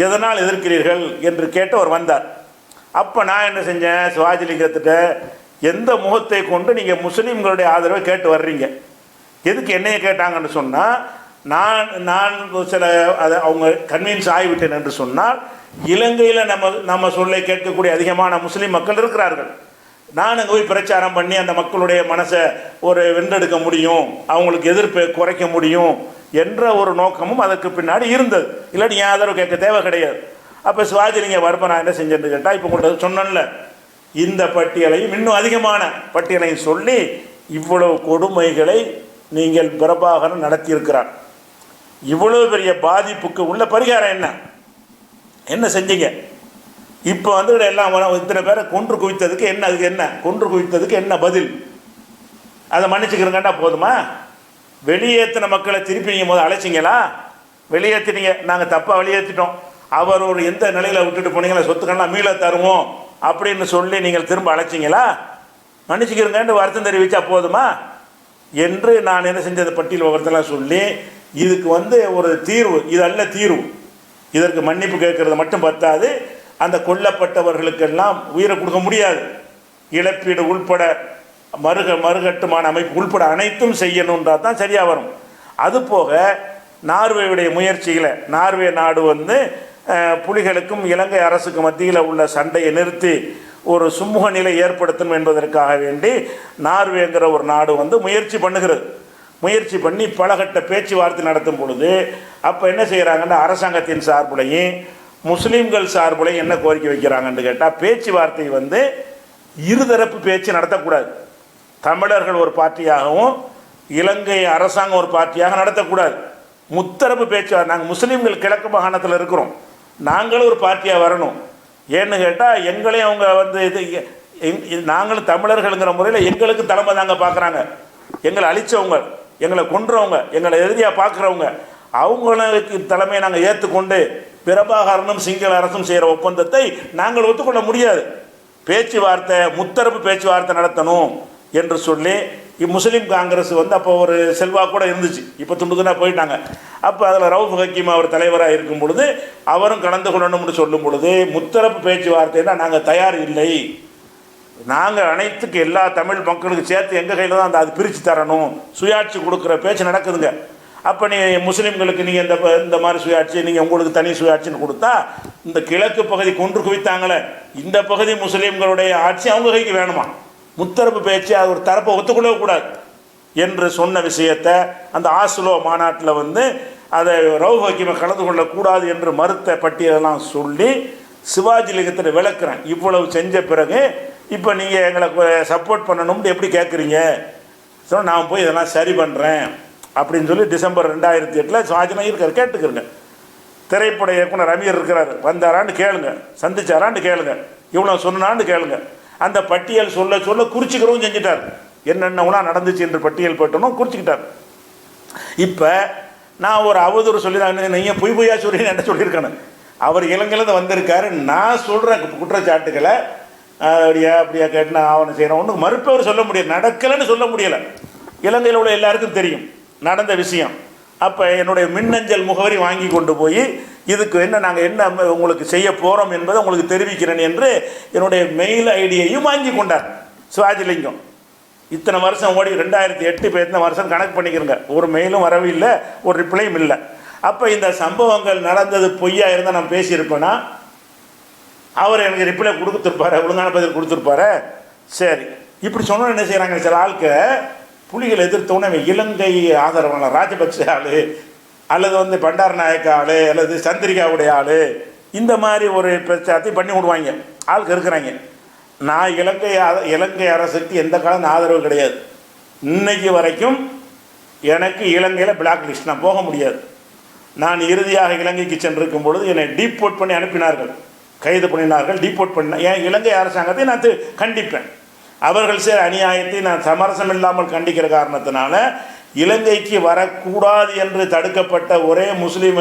A: எதனால் எதிர்க்கிறீர்கள் என்று கேட்டு அவர் வந்தார். அப்போ நான் என்ன செஞ்சேன், சிவாஜிலிங்கத்திட்ட எந்த முகத்தை கொண்டு நீங்கள் முஸ்லீம்களுடைய ஆதரவை கேட்டு வர்றீங்க, எதுக்கு என்னையை கேட்டாங்கன்னு சொன்னால், நான் சில அதை அவங்க கன்வின்ஸ் ஆகிவிட்டேன் என்று சொன்னால், இலங்கையில் நம்ம சொல்லை கேட்கக்கூடிய அதிகமான முஸ்லீம் மக்கள் இருக்கிறார்கள். நான் அங்கே போய் பிரச்சாரம் பண்ணி அந்த மக்களுடைய மனசை ஒரு வென்றெடுக்க முடியும், அவங்களுக்கு எதிர்ப்பை குறைக்க முடியும் என்ற ஒரு நோக்கமும் அதற்கு பின்னாடி இருந்தது. இல்லாட்டி என் ஆதரவு கேட்க தேவை கிடையாது. அப்போ சிவாஜிலிங்க வரப்போ நான் என்ன செஞ்சேன்னு கேட்டால், இப்போ உங்கள்கிட்ட சொன்னேன்ல, இந்த பட்டியலையும் இன்னும் அதிகமான பட்டியலையும் சொல்லி இவ்வளவு கொடுமைகளை நீங்கள் பிரபாகரன் நடத்தியிருக்கிறார், இவ்வளவு பெரிய பாதிப்புக்கு உள்ள பரிகாரம் என்ன செஞ்சீங்க? இப்போ வந்து எல்லாம் இத்தனை பேரை கொன்று குவித்ததுக்கு என்ன, அதுக்கு என்ன கொன்று குவித்ததுக்கு என்ன பதில்? அதை மன்னிச்சுக்கிறங்கண்டா போதுமா? வெளியேற்றின மக்களை திருப்பி நீங்கள் முதல் அழைச்சிங்களா? வெளியேற்றினீங்க, நாங்கள் தப்பாக வெளியேற்றிட்டோம், அவர் ஒரு எந்த நிலையில் விட்டுட்டு போனீங்களா, சொத்துக்கள்லாம் மீள தருவோம் அப்படின்னு சொல்லி நீங்கள் திரும்ப அழைச்சிங்களா? மன்னிச்சுக்கிறங்கன்னு வருத்தம் தெரிவித்தா போதுமா என்று நான் என்ன செஞ்சது பட்டியல் விவரத்தெல்லாம் சொல்லி, இதுக்கு வந்து ஒரு தீர்வு, இது அல்ல தீர்வு, இதற்கு மன்னிப்பு கேட்கறது மட்டும் பத்தாது, அந்த கொல்லப்பட்டவர்களுக்கெல்லாம் உயிரை கொடுக்க முடியாது, இழப்பீடு உள்பட மறுகட்டுமான அமைப்பு உள்பட அனைத்தும் செய்யணுன்றால் தான் சரியாக வரும். அதுபோக நார்வேயுடைய முயற்சியில் நார்வே நாடு வந்து புலிகளுக்கும் இலங்கை அரசுக்கு மத்தியில் உள்ள சண்டையை நிறுத்தி ஒரு சுமூக நிலை ஏற்படுத்தணும் என்பதற்காக வேண்டி நார்வேங்கிற ஒரு நாடு வந்து முயற்சி பண்ணுகிறது. முயற்சி பண்ணி பலகட்ட பேச்சுவார்த்தை நடத்தும் பொழுது அப்போ என்ன செய்கிறாங்கன்னா, அரசாங்கத்தின் சார்புலையும் முஸ்லீம்கள் சார்புலையும் என்ன கோரிக்கை வைக்கிறாங்கன்னு கேட்டால், பேச்சுவார்த்தை வந்து இருதரப்பு பேச்சு நடத்தக்கூடாது. தமிழர்கள் ஒரு பார்ட்டியாகவும் இலங்கை அரசாங்கம் ஒரு பார்ட்டியாக நடத்தக்கூடாது. முத்தரப்பு பேச்சு. நாங்கள் முஸ்லீம்கள் கிழக்கு மாகாணத்தில் இருக்கிறோம், நாங்களும் ஒரு பார்ட்டியாக வரணும். ஏன்னு கேட்டால் எங்களையும் அவங்க வந்து நாங்களும் தமிழர்கள்ங்கிற முறையில் எங்களுக்கு தலைமை தாங்க பார்க்குறாங்க. எங்களை அழித்தவங்க, எங்களை கொன்றவங்க, எங்களை எதிரியாக பார்க்குறவங்க, அவங்களுக்கு தலைமையை நாங்கள் ஏற்றுக்கொண்டு பிரபாகரனும் சிங்கள அரசும் செய்கிற ஒப்பந்தத்தை நாங்கள் ஒத்துக்கொள்ள முடியாது. பேச்சுவார்த்தை, முத்தரப்பு பேச்சுவார்த்தை நடத்தணும் என்று சொல்லி முஸ்லீம் காங்கிரஸ் வந்து அப்போ ஒரு செல்வாக்கு கூட இருந்துச்சு. இப்போ துண்டுதுனா போயிட்டாங்க. அப்போ அதில் ரவுஃப் ஹக்கீம் அவர் தலைவராக இருக்கும் பொழுது அவரும் கலந்து கொள்ளணும்னு சொல்லும் பொழுது முத்தரப்பு பேச்சுவார்த்தைன்னா நாங்கள் தயார் இல்லை, நாங்கள் அனைத்துக்கு எல்லா தமிழ் மக்களுக்கு சேர்த்து எங்கள் கையில் தான் அது பிரித்து தரணும், சுயாட்சி கொடுக்குற பேச்சு நடக்குதுங்க. அப்போ நீ முஸ்லீம்களுக்கு நீங்கள் இந்த மாதிரி சுயாட்சி, நீங்கள் உங்களுக்கு தனி சுயாட்சின்னு கொடுத்தா இந்த கிழக்கு பகுதி கொன்று குவித்தாங்களே இந்த பகுதி முஸ்லீம்களுடைய ஆட்சி அவங்க கைக்கு வேணுமா? முத்தரப்பு பேச்சு அது ஒரு தரப்பை ஒத்துக்கொள்ளவே கூடாது என்று சொன்ன விஷயத்தை அந்த ஆஸ்லோ மாநாட்டில் வந்து அதை ரவுஃப் ஹக்கீமை கலந்து கொள்ளக்கூடாது என்று மறுத்த பட்டியலெல்லாம் சொல்லி சிவாஜி லிங்கத்தில் விளக்குறேன். இவ்வளவு செஞ்ச பிறகு இப்போ நீங்கள் எங்களை சப்போர்ட் பண்ணணும்னு எப்படி கேட்குறீங்க? ஸோ நான் போய் இதெல்லாம் சரி பண்ணுறேன் அப்படின்னு சொல்லி டிசம்பர் 2008 சிவாஜினா இருக்கார், கேட்டுக்கிறங்க. திரைப்பட இயக்குனர் ரமீர் இருக்கிறார், வந்தாரான்னு கேளுங்க, சந்திச்சாரான்னு கேளுங்க, இவ்வளோ சொன்னான்னு கேளுங்க. அந்த பட்டியல் சொல்ல சொல்ல குறிச்சிக்கிறவும் செஞ்சிட்டார். என்னென்னலாம் நடந்துச்சு என்று பட்டியல் போட்டணும் குறிச்சிக்கிட்டார். இப்போ நான் ஒரு அவதூறு சொல்லி தான் நீங்கள் பொய்யா சொல்லி என்ன சொல்லியிருக்கேன். அவர் இலங்கையிலேருந்து வந்திருக்காரு, நான் சொல்கிறேன் குற்றச்சாட்டுக்களை அப்படியா கேட்டு நான் ஆவணம் செய்கிறேன். ஒன்றும் மறுப்பவர் சொல்ல முடியாது, நடக்கலைன்னு சொல்ல முடியலை. இலங்கையில் உள்ள எல்லாருக்கும் தெரியும் நடந்த விஷயம். அப்போ என்னுடைய மின்னஞ்சல் முகவரி வாங்கி கொண்டு போய் இதுக்கு நாங்கள் என்ன உங்களுக்கு செய்ய போகிறோம் என்பதை உங்களுக்கு தெரிவிக்கிறேன் என்று என்னுடைய மெயில் ஐடியையும் வாங்கி கொண்டார் சிவாஜிலிங்கம். இத்தனை வருஷம் ஓடி 2008 இப்போ எத்தனை வருஷம் கணக்கு பண்ணிக்கிறங்க, ஒரு மெயிலும் வரவே இல்லை, ஒரு ரிப்ளையும் இல்லை. அப்போ இந்த சம்பவங்கள் நடந்தது பொய்யா இருந்தால் நான் பேசியிருப்பேன்னா அவர் எனக்கு ரிப்ளை கொடுத்துருப்பாரு, ஒழுங்கான பதில் கொடுத்துருப்பாரு. சரி, இப்படி சொன்னோன்னு என்ன செய்கிறாங்க சில ஆளுக்கு, புலிகள் எதிர்த்தோன்னே இலங்கை ஆதரவாளர் ராஜபக்ச ஆள் அல்லது வந்து பண்டார நாயக்க ஆள் அல்லது சந்திரிகாவுடைய ஆள் இந்த மாதிரி ஒரு பிரச்சாரத்தை பண்ணி விடுவாங்க ஆளுக்கு இருக்கிறாங்க. நான் இலங்கை அரசுக்கு எந்த காலம் ஆதரவு கிடையாது. இன்னைக்கு வரைக்கும் எனக்கு இலங்கையில் பிளாக் லிஸ்ட், நான் போக முடியாது. நான் இறுதியாக இலங்கைக்கு சென்றிருக்கும் பொழுது என்னை டீப்போர்ட் பண்ணி அனுப்பினார்கள், கைது பண்ணினார்கள், டீப்போர்ட் பண்ண. என் இலங்கை அரசாங்கத்தை நான் கண்டிப்பேன். அவர்கள் சேர் அநியாயத்தை நான் சமரசம் இல்லாமல் கண்டிக்கிற காரணத்தினால இலங்கைக்கு வரக்கூடாது என்று தடுக்கப்பட்ட ஒரே முஸ்லீம்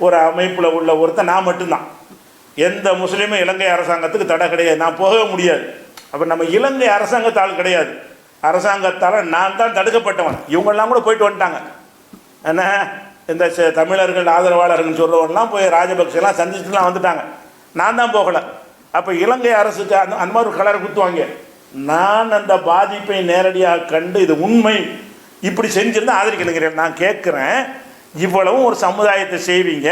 A: ஒரு அமைப்பில் உள்ள ஒருத்தர் நான் மட்டும்தான். எந்த முஸ்லீமும் இலங்கை அரசாங்கத்துக்கு தடை கிடையாது, நான் போகவே முடியாது. அப்போ நம்ம இலங்கை அரசாங்கத்தால் கிடையாது, அரசாங்கத்தால் நான் தான் தடுக்கப்பட்டவன். இவங்கெல்லாம் கூட போயிட்டு வந்துட்டாங்க. என்ன இந்த தமிழர்கள் ஆதரவாளர்கள் சொல்கிறவங்கலாம் போய் ராஜபக்செல்லாம் சந்திச்சுட்டுலாம் வந்துட்டாங்க, நான் தான் போகலை. அப்போ இலங்கை அரசுக்கு அந்த மாதிரி ஒரு கலரை குத்துவாங்க. நான் அந்த பாதிப்பை நேரடியாக கண்டு இது உண்மை, இப்படி செஞ்சுருந்தா ஆதரிக்கணுங்கிறேன். நான் கேட்குறேன், இவ்வளவும் ஒரு சமுதாயத்தை செய்வீங்க,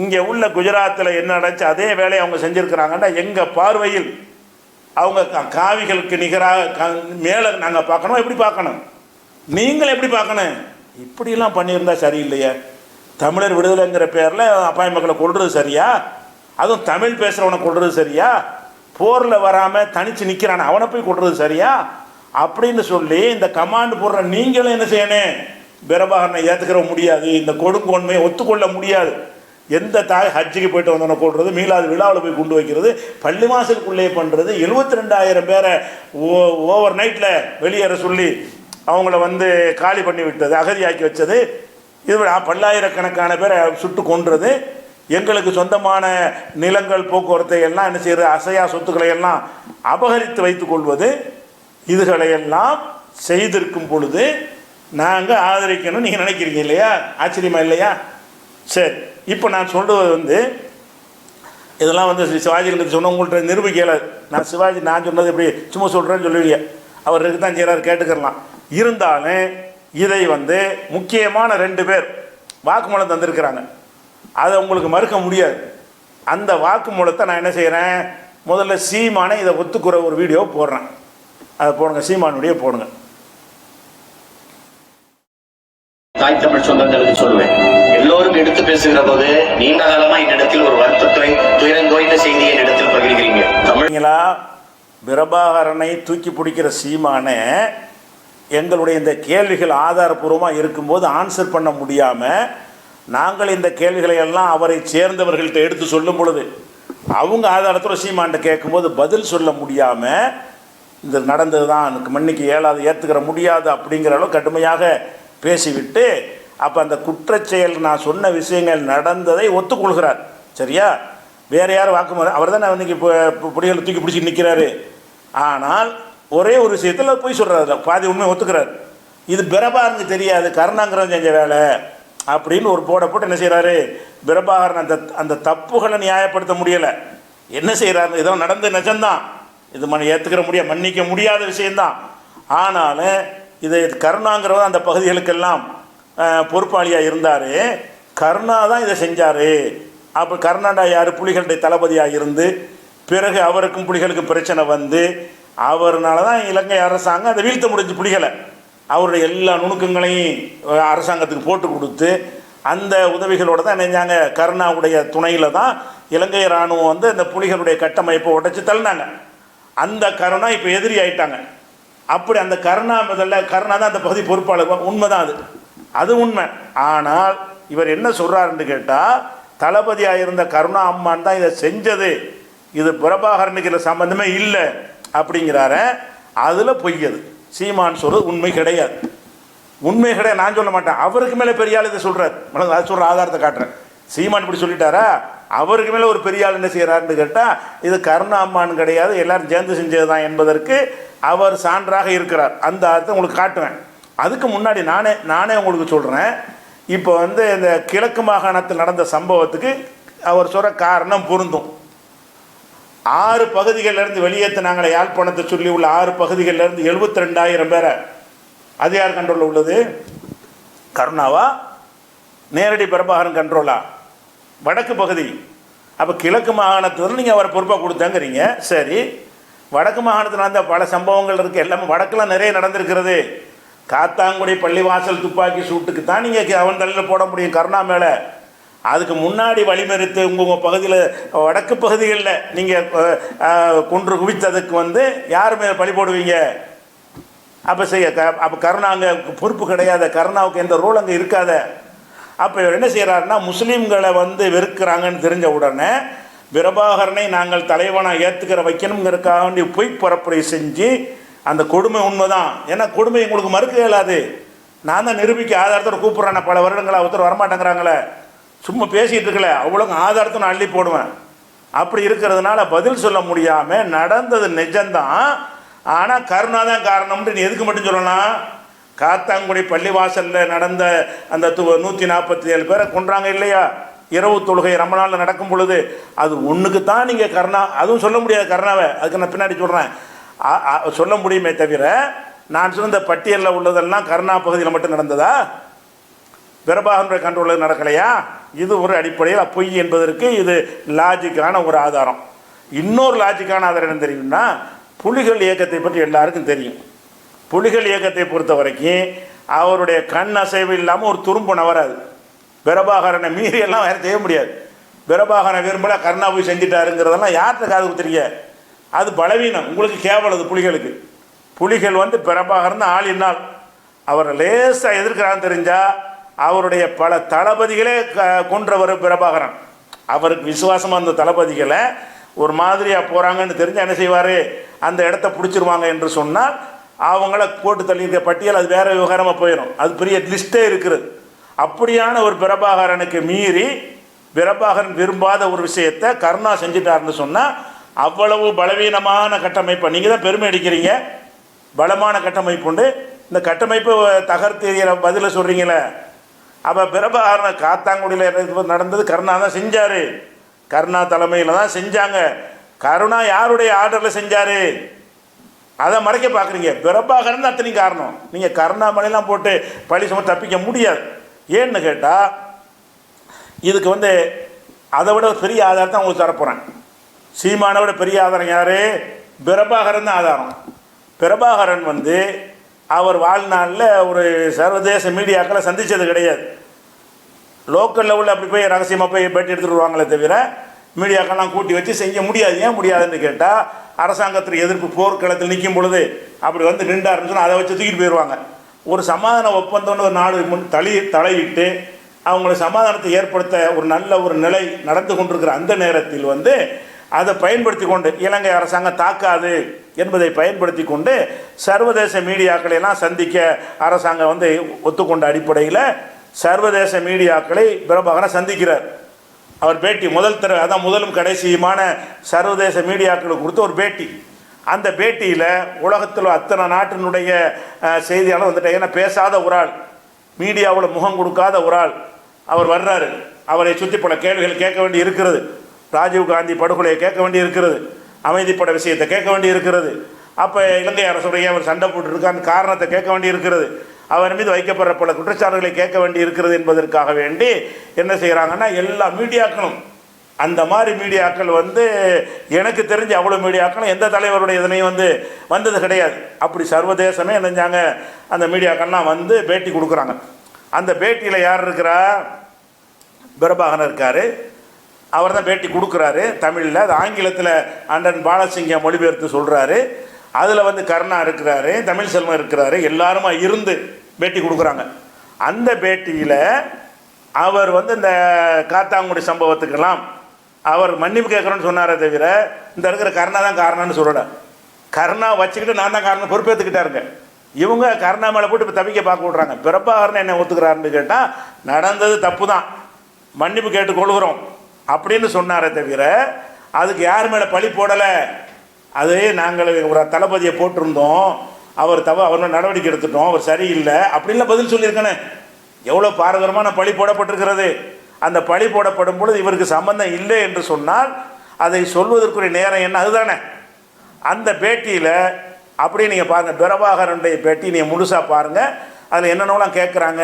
A: இங்கே உள்ள குஜராத்தில் என்ன நடந்துச்சு அதே வேலையை அவங்க செஞ்சுருக்கிறாங்கன்னா எங்கள் பார்வையில் அவங்க காவிகளுக்கு நிகராக மேலே நாங்கள் பார்க்கணும். எப்படி பார்க்கணும்? நீங்கள் எப்படி பார்க்கணும்? இப்படிலாம் பண்ணியிருந்தால் சரியில்லையே. தமிழர் விடுதலைங்கிற பேரில் அப்பாய் மக்களை கொள்வது சரியா? அதுவும் தமிழ் பேசுகிறவனை கொள்வது சரியா? போரில் வராமல் தனித்து நிற்கிறான அவனை போய் கொள்வது சரியா? அப்படின்னு சொல்லி இந்த கமாண்டு போடுற நீங்களும் என்ன செய்யணும்? பிரபாகரனை ஏற்றுக்கிற முடியாது, இந்த கொடுங்கோன்மையை ஒத்துக்கொள்ள முடியாது. எந்த தாய் ஹஜ்ஜுக்கு போய்ட்டு வந்தவனை கொள்வது, மீளாது விழாவில் போய் கொண்டு வைக்கிறது, பள்ளி வாசலுக்குள்ளே பண்ணுறது, 72,000 பேரை ஓவர் நைட்டில் வெளியேற சொல்லி அவங்கள வந்து காலி பண்ணி விட்டது, அகதியாக்கி வச்சது, இது பல்லாயிரக்கணக்கான பேரை சுட்டு கொன்றது, எங்களுக்கு சொந்தமான நிலங்கள் போக்குவரத்தை எல்லாம் என்ன செய்கிறது, அசையா சொத்துக்களை எல்லாம் அபகரித்து வைத்துக் கொள்வது, இதுகளையெல்லாம் செய்திருக்கும் பொழுது நாங்கள் ஆதரிக்கணும்னு நீங்கள் நினைக்கிறீங்க இல்லையா? ஆச்சரியமா இல்லையா? சரி, இப்போ நான் சொல்கிறது வந்து இதெல்லாம் வந்து சிவாஜிகளுக்கு சொன்ன உங்கள்கிட்ட நிரூபிக்கல. நான் சிவாஜி நான் சொன்னது எப்படி சும்மா சொல்கிறேன்னு சொல்லுவீங்க, அவர் இருக்கு தான் செய்கிறார், கேட்டுக்கலாம். இருந்தாலும் இதை வந்து முக்கியமான 2 பேர் வாக்குமூலம் தந்திருக்கிறாங்க, அதை உங்களுக்கு மறுக்க முடியாது. அந்த வாக்குமூலத்தை நான் என்ன செய்கிறேன், முதல்ல சீமானை இதை ஒத்துக்குற ஒரு வீடியோ போடுறேன், அதை போடுங்க, சீமானுடைய போடுங்க.
B: தாய் தமிழ் சொந்தங்களுக்கு சொல்லுவேன், எல்லோரும் எடுத்து பேசுகிற போது நீண்ட காலமா என்னிடத்தில் ஒரு வருத்தத்தை துயரந்தோய்ந்த செய்தியை என்னிடத்தில் பகிர்கிறீங்க.
A: தமிழா பிரபாகரனை தூக்கி பிடிக்கிற சீமானை எங்களுடைய இந்த கேள்விகள் ஆதாரபூர்வமாக இருக்கும்போது ஆன்சர் பண்ண முடியாமல் நாங்கள் இந்த கேள்விகளை எல்லாம் அவரை சேர்ந்தவர்கள்ட்ட எடுத்து சொல்லும் பொழுது அவங்க ஆதாரத்தோடு சீமான்ட்ட கேட்கும்போது பதில் சொல்ல முடியாமல் இந்த நடந்தது தான் எனக்கு மன்னிக்கு இயலாது, ஏற்றுக்கிற முடியாது அப்படிங்கிற அளவு கடுமையாக பேசிவிட்டு அப்போ அந்த குற்றச்செயல் நான் சொன்ன விஷயங்கள் நடந்ததை ஒத்துக்கொள்கிறார். சரியா? வேறு யாரும் வாக்குமூலம் அவர் தான் இன்றைக்கி இப்போ புலிகளை தூக்கி பிடிச்சி நிற்கிறாரு. ஆனால் ஒரே ஒரு விஷயத்தில் போய் சொல்கிறாரு, பாதி உண்மை ஒத்துக்கிறார். இது பிரபாகரனுக்கு தெரியாது, கருணாங்கிறவன் செஞ்ச வேலை அப்படின்னு ஒரு போட்டு என்ன செய்கிறாரு, பிரபாகரன் அந்த தப்புகளை நியாயப்படுத்த முடியலை. என்ன செய்கிறாரு, இதோ நடந்த நிஜம்தான், இது ஏற்றுக்கிற மன்னிக்க முடியாத விஷயந்தான். ஆனாலும் இதை கருணாங்கிறவன் அந்த பகுதிகளுக்கெல்லாம் பொறுப்பாளியாக இருந்தார். கருணா தான் இதை செஞ்சார். அப்போ கருணாடா யார், புலிகளுடைய தளபதியாக இருந்து பிறகு அவருக்கும் புலிகளுக்கும் பிரச்சனை வந்து அவர்னால தான் இலங்கை அரசாங்கம் அதை வீழ்த்த முடிஞ்சு புலிகளை. அவருடைய எல்லா நுணுக்கங்களையும் அரசாங்கத்துக்கு போட்டு கொடுத்து அந்த உதவிகளோடு தான் நினைஞ்சாங்க. கருணாவுடைய துணையில் தான் இலங்கை இராணுவம் வந்து அந்த புலிகளுடைய கட்டமைப்பை உடைச்சி தள்ளினாங்க. அந்த கருணா இப்போ எதிரி ஆயிட்டாங்க. அப்படி அந்த கருணா தான் அந்த பகுதி பொறுப்பாளர். உண்மைதான், அது உண்மை. ஆனால் இவர் என்ன சொல்கிறாருன்னு கேட்டால், தளபதியாக இருந்த கருணா அம்மான் தான் இதை செஞ்சது, இது பிரபாகரனுக்கு இதில் சம்பந்தமே இல்லை அப்படிங்கிறார. அதில் பொய்யது. சீமான் சொல்கிறது உண்மை கிடையாது. உண்மை கிடையாது நான் சொல்ல மாட்டேன். அவருக்கு மேலே பெரிய ஆள் இதை சொல்கிறார். அதை சொல்கிற ஆதாரத்தை காட்டுறேன். சீமான் இப்படி சொல்லிட்டாரா, அவருக்கு மேலே ஒரு பெரிய ஆள் என்ன செய்கிறாருன்னு கேட்டால், இது கருணா அம்மான் கிடையாது, எல்லாரும் சேர்ந்து செஞ்சது தான் என்பதற்கு அவர் சான்றாக இருக்கிறார். அந்த அர்த்தம் உங்களுக்கு காட்டுவேன். அதுக்கு முன்னாடி நானே உங்களுக்கு சொல்கிறேன். இப்போ வந்து இந்த கிழக்கு மாகாணத்தில் நடந்த சம்பவத்துக்கு அவர் சொல்கிற காரணம் பொருந்தும். 6 பகுதிகளிலிருந்து வெளியேற்றினாங்களே, யாழ்ப்பாணத்தை சொல்லி உள்ள 6 பகுதிகளிலிருந்து 72,000 பேரை அது யார் கண்ட்ரோலில் உள்ளது? கருணாவா, நேரடி பிரபாகரன் கண்ட்ரோலா? வடக்கு பகுதி. அப்போ கிழக்கு மாகாணத்தில் நீங்கள் அவரை பொறுப்பாக கொடுத்தாங்கிறீங்க. சரி, வடக்கு மாகாணத்தில் நடந்த பல சம்பவங்கள் இருக்குது. எல்லாமே வடக்கெல்லாம் நிறைய நடந்திருக்கிறது. காத்தாங்குடி பள்ளிவாசல் துப்பாக்கி சூட்டுக்கு தான் நீங்கள் அவன் தலையில் போட முடியும் கருணா மேலே. அதுக்கு முன்னாடி வழிமறித்து உங்கள் பகுதியில் வடக்கு பகுதிகளில் நீங்கள் கொன்று குவித்ததுக்கு வந்து யார் மேலே பழி போடுவீங்க? அப்போ கருணா அங்கே பொறுப்பு கிடையாது. கருணாவுக்கு எந்த ரோல் அங்கே இருக்காத. அப்போ இவர் என்ன செய்கிறாருன்னா, முஸ்லீம்களை வந்து வெறுக்கிறாங்கன்னு தெரிஞ்ச உடனே பிரபாகரனை நாங்கள் தலைவனாக ஏற்றுக்கிற வைக்கணுங்கிறதுக்காக வேண்டி பொய் பரப்புரை செஞ்சு, அந்த கொடுமை உண்மைதான். ஏன்னா கொடுமை உங்களுக்கு மறுக்க இயலாது. நான் தான் நிரூபிக்க ஆதாரத்தோடு கூப்பிட்றேன். பல வருடங்களாக ஒருத்தர் வரமாட்டேங்கிறாங்களே, சும்மா பேசிகிட்டு இருக்கல, அவ்வளோ ஆதாரத்தை நான் அள்ளி போடுவேன். அப்படி இருக்கிறதுனால பதில் சொல்ல முடியாமல் நடந்தது நிஜம்தான். ஆனால் கருணா தான் காரணம்னு நீ எதுக்கு மட்டும் சொல்லலாம்? காத்தாங்குடி பள்ளிவாசலில் நடந்த அந்த 147 பேரை கொன்றாங்க இல்லையா, இரவு தொழுகை ரமணானில் நடக்கும் பொழுது, அது ஒன்றுக்கு தான் நீங்கள் கருணா, அதுவும் சொல்ல முடியாது கருணாவை. அதுக்கு நான் பின்னாடி சொல்கிறேன். சொல்ல முடியுமே தவிர, நான் சொன்ன இந்த பட்டியலில் உள்ளதெல்லாம் கருணா பகுதியில் மட்டும் நடந்ததா? பிரபாகரனுடைய கண்ட்ரோலில் நடக்கலையா? இது ஒரு அடிப்படையில் பொய் என்பதற்கு இது லாஜிக்கான ஒரு ஆதாரம். இன்னொரு லாஜிக்கான ஆதாரம் என்ன தெரியும்னா, புலிகள் இயக்கத்தை பற்றி எல்லாருக்கும் தெரியும். புலிகள் இயக்கத்தை பொறுத்த வரைக்கும் அவருடைய கண் அசைவு இல்லாமல் ஒரு துரும்பு நவராது. பிரபாகரனை மீறி எல்லாம் வேறு செய்ய முடியாது. பிரபாகரனை விரும்பல கருணா போய் செஞ்சிட்டாருங்கிறதெல்லாம் யார்கிட்ட காது குத்துறீங்க? அது பலவீனம், உங்களுக்கு கேவலது. புலிகளுக்கு புலிகள் வந்து பிரபாகரன் தான் ஆளினால். அவரை லேசாக எதிர்க்கிறான்னு தெரிஞ்சால் அவருடைய பல தளபதிகளே கொன்றவர் பிரபாகரன். அவருக்கு விசுவாசமாக அந்த தளபதிகளை ஒரு மாதிரியாக போகிறாங்கன்னு தெரிஞ்சு என்ன செய்வார், அந்த இடத்த பிடிச்சிருவாங்க என்று சொன்னால் அவங்கள போட்டு தள்ளியிருக்க பட்டியல் அது வேறு விவகாரமாக போயிடும். அது பெரிய லிஸ்ட்டே இருக்குது. அப்படியான ஒரு பிரபாகரனுக்கு மீறி பிரபாகரன் விரும்பாத ஒரு விஷயத்தை கருணா செஞ்சிட்டாருன்னு சொன்னால் அவ்வளவு பலவீனமான கட்டமைப்பை நீங்கள் தான் பெருமை அடிக்கிறீங்க. பலமான கட்டமைப்பு உண்டு, இந்த கட்டமைப்பு தகர்த்து பதிலை சொல்கிறீங்களே. அப்போ பிரபாகரனை காத்தாங்குடியில் நடந்தது கருணா தான் செஞ்சார். கருணா தலைமையில் தான் செஞ்சாங்க. கருணா யாருடைய ஆர்டரில் செஞ்சார்? அதை மறைக்க பார்க்குறீங்க. பிரபாகரன் தான் அத்தனை காரணம். நீங்கள் கருணா மலையெல்லாம் போட்டு பழி சும தப்பிக்க முடியாது. ஏன்னு கேட்டால் இதுக்கு வந்து அதை விட பெரிய ஆதாரத்தை உங்களுக்கு தரப்போகிறேன். சீமானை விட பெரிய ஆதாரம் யார்? பிரபாகரன் தான் ஆதாரம். பிரபாகரன் வந்து அவர் வாழ்நாளில் ஒரு சர்வதேச மீடியாக்களை சந்தித்தது கிடையாது. லோக்கல் லெவலில் அப்படி போய் ரகசியமாக போய் பேட்டி எடுத்துகிட்டு வருவாங்களே தவிர மீடியாக்கெல்லாம் கூட்டி வச்சு செய்ய முடியாது. ஏன் முடியாதுன்னு கேட்டால், அரசாங்கத்தில் எதிர்ப்பு போர்க்களத்தில் நிற்கும் பொழுது அப்படி வந்து நின்றாருன்னு சொன்னால் அதை வச்சு தூக்கிட்டு போயிடுவாங்க. ஒரு சமாதான ஒப்பந்தம்னு ஒரு நாடு தலையிட்டு அவங்கள சமாதானத்தை ஏற்படுத்த ஒரு நல்ல ஒரு நிலை நடந்து கொண்டிருக்கிற அந்த நேரத்தில் வந்து அதை பயன்படுத்தி கொண்டு இலங்கை அரசாங்கம் தாக்காது என்பதை பயன்படுத்தி கொண்டு சர்வதேச மீடியாக்களை எல்லாம் சந்திக்க அரசாங்கம் வந்து ஒத்துக்கொண்ட அடிப்படையில் சர்வதேச மீடியாக்களை பிரபாகரன் சந்திக்கிறார். அவர் பேட்டி அதான் முதலும் கடைசியுமான சர்வதேச மீடியாக்களுக்கு கொடுத்த ஒரு பேட்டி. அந்த பேட்டியில் உலகத்தில் அத்தனை நாட்டினுடைய செய்தியாளர் வந்துட்டு, ஏன்னா பேசாத ஒரு ஆள், மீடியாவில் முகம் கொடுக்காத ஒரு ஆள் அவர் வர்றாரு. அவரை சுற்றி பல கேள்விகள் கேட்க வேண்டி இருக்கிறது. ராஜீவ்காந்தி படுகொலையை கேட்க வேண்டி இருக்கிறது, அமைதிப்பட விஷயத்தை கேட்க வேண்டி இருக்கிறது. அப்போ இலங்கை அரசுடைய அவர் சண்டை போட்டுருக்கான்னு காரணத்தை கேட்க வேண்டி இருக்கிறது. அவர் மீது வைக்கப்படுற பல குற்றச்சாட்டுகளை கேட்க வேண்டி இருக்கிறது என்பதற்காக வேண்டி என்ன செய்கிறாங்கன்னா, எல்லா மீடியாக்களும் அந்த மாதிரி மீடியாக்கள் வந்து எனக்கு தெரிஞ்ச அவ்வளோ மீடியாக்களும் எந்த தலைவருடைய இதனையும் வந்து வந்தது கிடையாது. அப்படி சர்வதேசமே நினைஞ்சாங்க அந்த மீடியாக்கள்லாம் வந்து பேட்டி கொடுக்குறாங்க. அந்த பேட்டியில் யார் இருக்கிறா? பிரபாகரன் இருக்கார். அவர் தான் பேட்டி கொடுக்குறாரு தமிழில். அது ஆங்கிலத்தில் அண்டன் பாலசிங்கம் மொழிபெயர்த்து சொல்கிறாரு. அதில் வந்து கருணா இருக்கிறாரு, தமிழ் செல்வம் இருக்கிறாரு, எல்லாருமா இருந்து பேட்டி கொடுக்குறாங்க. அந்த பேட்டியில் அவர் வந்து இந்த காத்தாங்குடி சம்பவத்துக்கெல்லாம் அவர் மன்னிப்பு கேட்குறோன்னு சொன்னாரே தவிர இந்த இருக்கிற கருணா தான் காரணம்னு சொல்லலை. கருணா வச்சுக்கிட்டு நான் தான் காரணம் பொறுப்பேற்றுக்கிட்டாருங்க. இவங்க கருணா மேலே போட்டு இப்போ தவிக்க பார்க்க விட்றாங்க. பிரபாகரன் என்ன ஒத்துக்கிறாருன்னு கேட்டால் நடந்தது தப்பு தான், மன்னிப்பு கேட்டுக்கொள்கிறோம் அப்படின்னு சொன்னாரே தவிர அதுக்கு யார் மேலே பழி போடலை. அது நாங்கள் ஒரு தளபதியை போட்டிருந்தோம், அவர் அவர் மேலே நடவடிக்கை எடுத்துட்டோம், அவர் சரியில்லை அப்படின்லாம் பதில் சொல்லியிருக்கேனே. எவ்வளோ பாரதூரமான பழி போடப்பட்டிருக்கிறது. அந்த பழி போடப்படும் பொழுது இவருக்கு சம்பந்தம் இல்லை என்று சொன்னால் அதை சொல்வதற்குரிய நேரம் என்ன? அதுதானே. அந்த பேட்டியில் அப்படியே நீங்கள் பாருங்கள், பிரபாகரனுடைய பேட்டி நீங்கள் முழுசாக பாருங்கள். அதில் என்னென்னலாம் கேட்குறாங்க.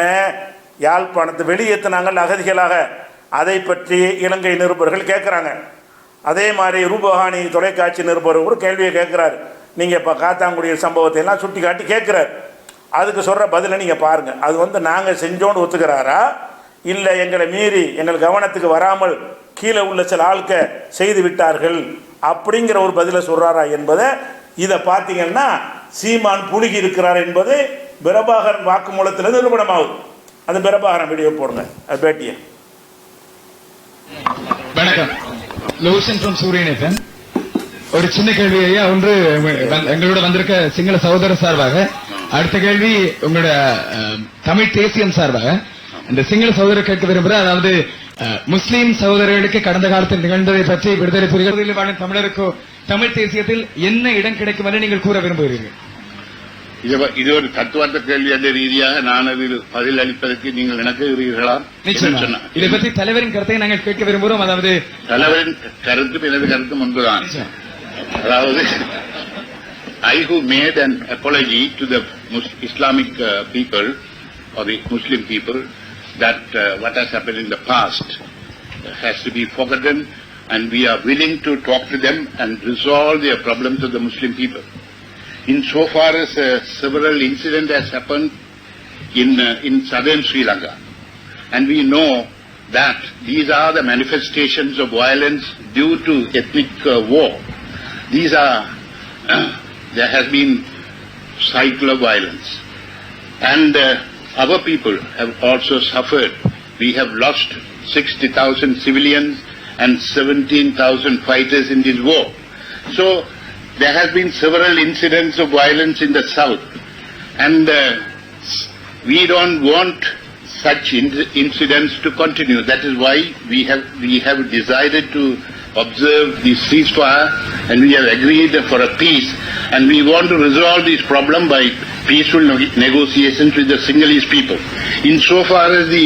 A: யாழ்ப்பாணத்தை வெளியேற்றினாங்கள் அகதிகளாக, அதை பற்றி இலங்கை நிருபர்கள் கேட்குறாங்க. அதே மாதிரி ரூபகாணி தொலைக்காட்சி நிருபர் ஒரு கேள்வியை கேட்குறாரு. நீங்கள் இப்போ காத்தாங்குடி சம்பவத்தை எல்லாம் சுட்டி காட்டி கேட்குறாரு. அதுக்கு சொல்கிற பதிலை நீங்கள் பாருங்கள். அது வந்து நாங்கள் செஞ்சோன்னு ஒத்துக்கிறாரா, இல்லை எங்களை மீறி எங்கள் கவனத்துக்கு வராமல் கீழே உள்ள சில ஆட்க செய்து விட்டார்கள் அப்படிங்கிற ஒரு பதிலை சொல்கிறாரா என்பதை இதை பார்த்தீங்கன்னா சீமான் புழுகி இருக்கிறார் என்பது பிரபாகரன் வாக்குமூலத்தில் நிரூபணமாகுது. அந்த பிரபாகரன் வீடியோ போடுங்க, அது பேட்டியை.
C: வணக்கம், லோஷன் ஃப்ரம் சூரியன் எஃப்எம். ஒரு சின்ன கேள்வி ஐயா. ஒன்று எங்களோட வந்திருக்க சிங்கள சகோதர சார்பாக, அடுத்த கேள்வி உங்களோட தமிழ் தேசியம் சார்பாக. இந்த சிங்கள சகோதரர் கேட்க விரும்புகிற, அதாவது முஸ்லீம் சகோதரர்களுக்கு கடந்த காலத்தில் நிகழ்ந்ததை பற்றி விடுதலை புலிகளில் வாழும் தமிழருக்கோ தமிழ் தேசியத்தில் என்ன இடம் கிடைக்கும் என நீங்கள் கூற விரும்புகிறீர்கள்?
D: இது ஒரு தத்துவார்த்த கேள்வி என்ற ரீதியாக நான் அதில் பதில் அளிப்பதற்கு நீங்கள் இணக்குகிறீர்களா?
C: நிச்சயமா. இதை பற்றி தலைவரின் கருத்தை நாங்கள் கேட்க விரும்புகிறோம். அதாவது
D: தலைவரின் கருத்து எனது கருத்து முன்புதான். அதாவது I who made an apology to the Islamic people or the Muslim people that what has happened in the past has to be forgotten, and we are willing to talk to them and resolve their problems of the Muslim people. Insofar as several incidents has happened in southern Sri Lanka, and we know that these are the manifestations of violence due to ethnic war. These are there has been cycle of violence, and our people have also suffered. We have lost 60,000 civilians and 17,000 fighters in this war. So there have been several incidents of violence in the south, and we don't want such incidents to continue. That is why we have decided to observe the ceasefire, and we have agreed for a peace, and we want to resolve this problem by peaceful negotiations with the Sinhalese people. Insofar as the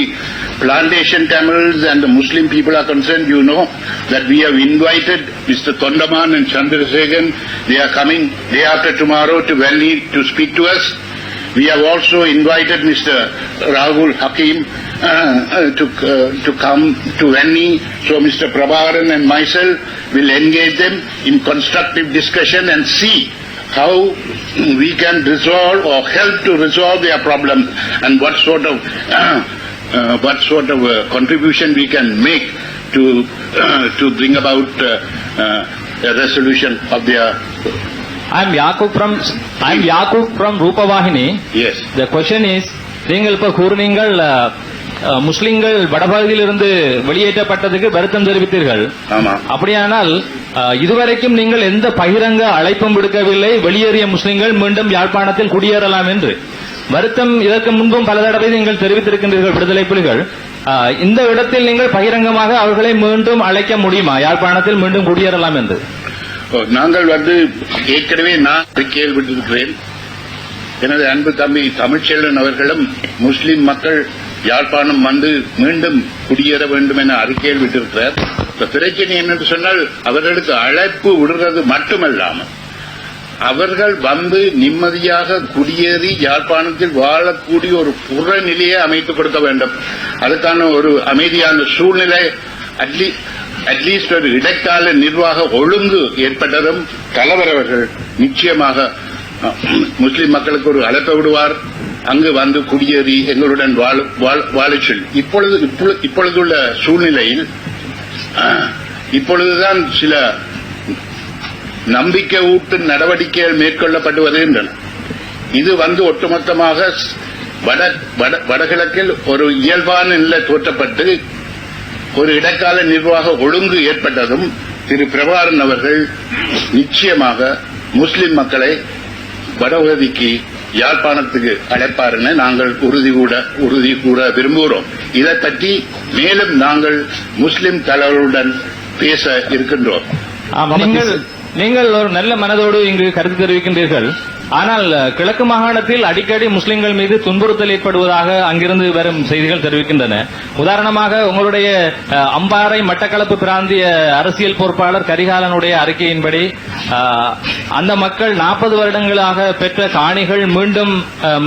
D: plantation Tamils and the Muslim people are concerned, you know that we have invited Mr. Tondaman and Chandrasekhan. They are coming day after tomorrow to Valley to speak to us. We have also invited Mr. Rahul Hakim to come to Valley. So Mr. Prabharan and myself will engage them in constructive discussion and see how we can resolve or help to resolve their problem, and what sort of contribution we can make to bring about a resolution of their.
E: I'm Yakub from Rupavahini.
D: Yes.
E: The question is, நீங்கள் இப்ப கூறினீங்கள் முஸ்லிம்கள் வடபகுதியிலிருந்து வெளியேற்றப்பட்டதுக்கு வருத்தம் தெரிவித்தீர்கள்.
D: ஆமா.
E: அப்படியானால் இதுவரைக்கும் நீங்கள் எந்த பகிரங்க அழைப்பும் விடுக்கவில்லை வெளியேறிய முஸ்லிம்கள் மீண்டும் யாழ்ப்பாணத்தில் குடியேறலாம் என்று. வருத்தம் இதற்கு முன்பும் பல தடவை நீங்கள் தெரிவித்திருக்கின்றீர்கள் விடுதலை புலிகள். இந்த இடத்தில் நீங்கள் பகிரங்கமாக அவர்களை மீண்டும் அழைக்க முடியுமா, யாழ்ப்பாணத்தில் மீண்டும் குடியேறலாம் என்று?
D: நாங்கள் ஏற்கனவே நான் கேள்விப்பட்டிருக்கிறேன். எனது அன்பு தம்பி தமிழ்ச்செல்வன் அவர்களும் முஸ்லிம் மக்கள் யாழ்ப்பாணம் வந்து மீண்டும் குடியேற வேண்டும் என அறிக்கையில் விட்டிருக்கிறார். பிரச்சனை என்னென்று சொன்னால், அவர்களுக்கு அழைப்பு விடுறது மட்டுமல்லாமல் அவர்கள் வந்து நிம்மதியாக குடியேறி யாழ்ப்பாணத்தில் வாழக்கூடிய ஒரு புறநிலையை அமைத்துக் கொடுக்க வேண்டும். அதுக்கான ஒரு அமைதியான சூழ்நிலை, அட்லீஸ்ட் ஒரு இடைக்கால நிர்வாக ஒழுங்கு ஏற்பட்டதும் தலைவர் அவர்கள் நிச்சயமாக முஸ்லிம் மக்களுக்கு ஒரு அழைப்பு விடுவார். அங்கு வந்து குடியேறி எங்களுடன் வாழச் சொல்லி. இப்பொழுதுள்ள சூழ்நிலையில் இப்பொழுதுதான் சில நம்பிக்கை ஊட்டும் நடவடிக்கைகள் மேற்கொள்ளப்பட்டு வருகின்றன. இது ஒட்டுமொத்தமாக வடகிழக்கில் ஒரு இயல்பான நிலை தோற்றப்பட்டு ஒரு இடைக்கால நிர்வாக ஒழுங்கு ஏற்பட்டதும் திரு பிரபாகரன் அவர்கள் நிச்சயமாக முஸ்லிம் மக்களை வடபகுதிக்கு யாழ்ப்பாணத்துக்கு அழைப்பார் என நாங்கள் உறுதி கூற விரும்புகிறோம். இதை பற்றி மேலும் நாங்கள் முஸ்லிம் தலைவர்களுடன் பேச இருக்கின்றோம்.
E: நீங்கள் ஒரு நல்ல மனதோடு இங்கு கருத்து தெரிவிக்கின்றீர்கள். ஆனால் கிழக்கு மாகாணத்தில் அடிக்கடி முஸ்லிம்கள் மீது துன்புறுத்தல் ஏற்படுவதாக அங்கிருந்து வரும் செய்திகள் தெரிவிக்கின்றன. உதாரணமாக உங்களுடைய அம்பாறை மட்டக்களப்பு பிராந்திய அரசியல் பொறுப்பாளர் கரிகாலனுடைய அறிக்கையின்படி அந்த மக்கள் 40 வருடங்களாக பெற்ற காணிகள் மீண்டும்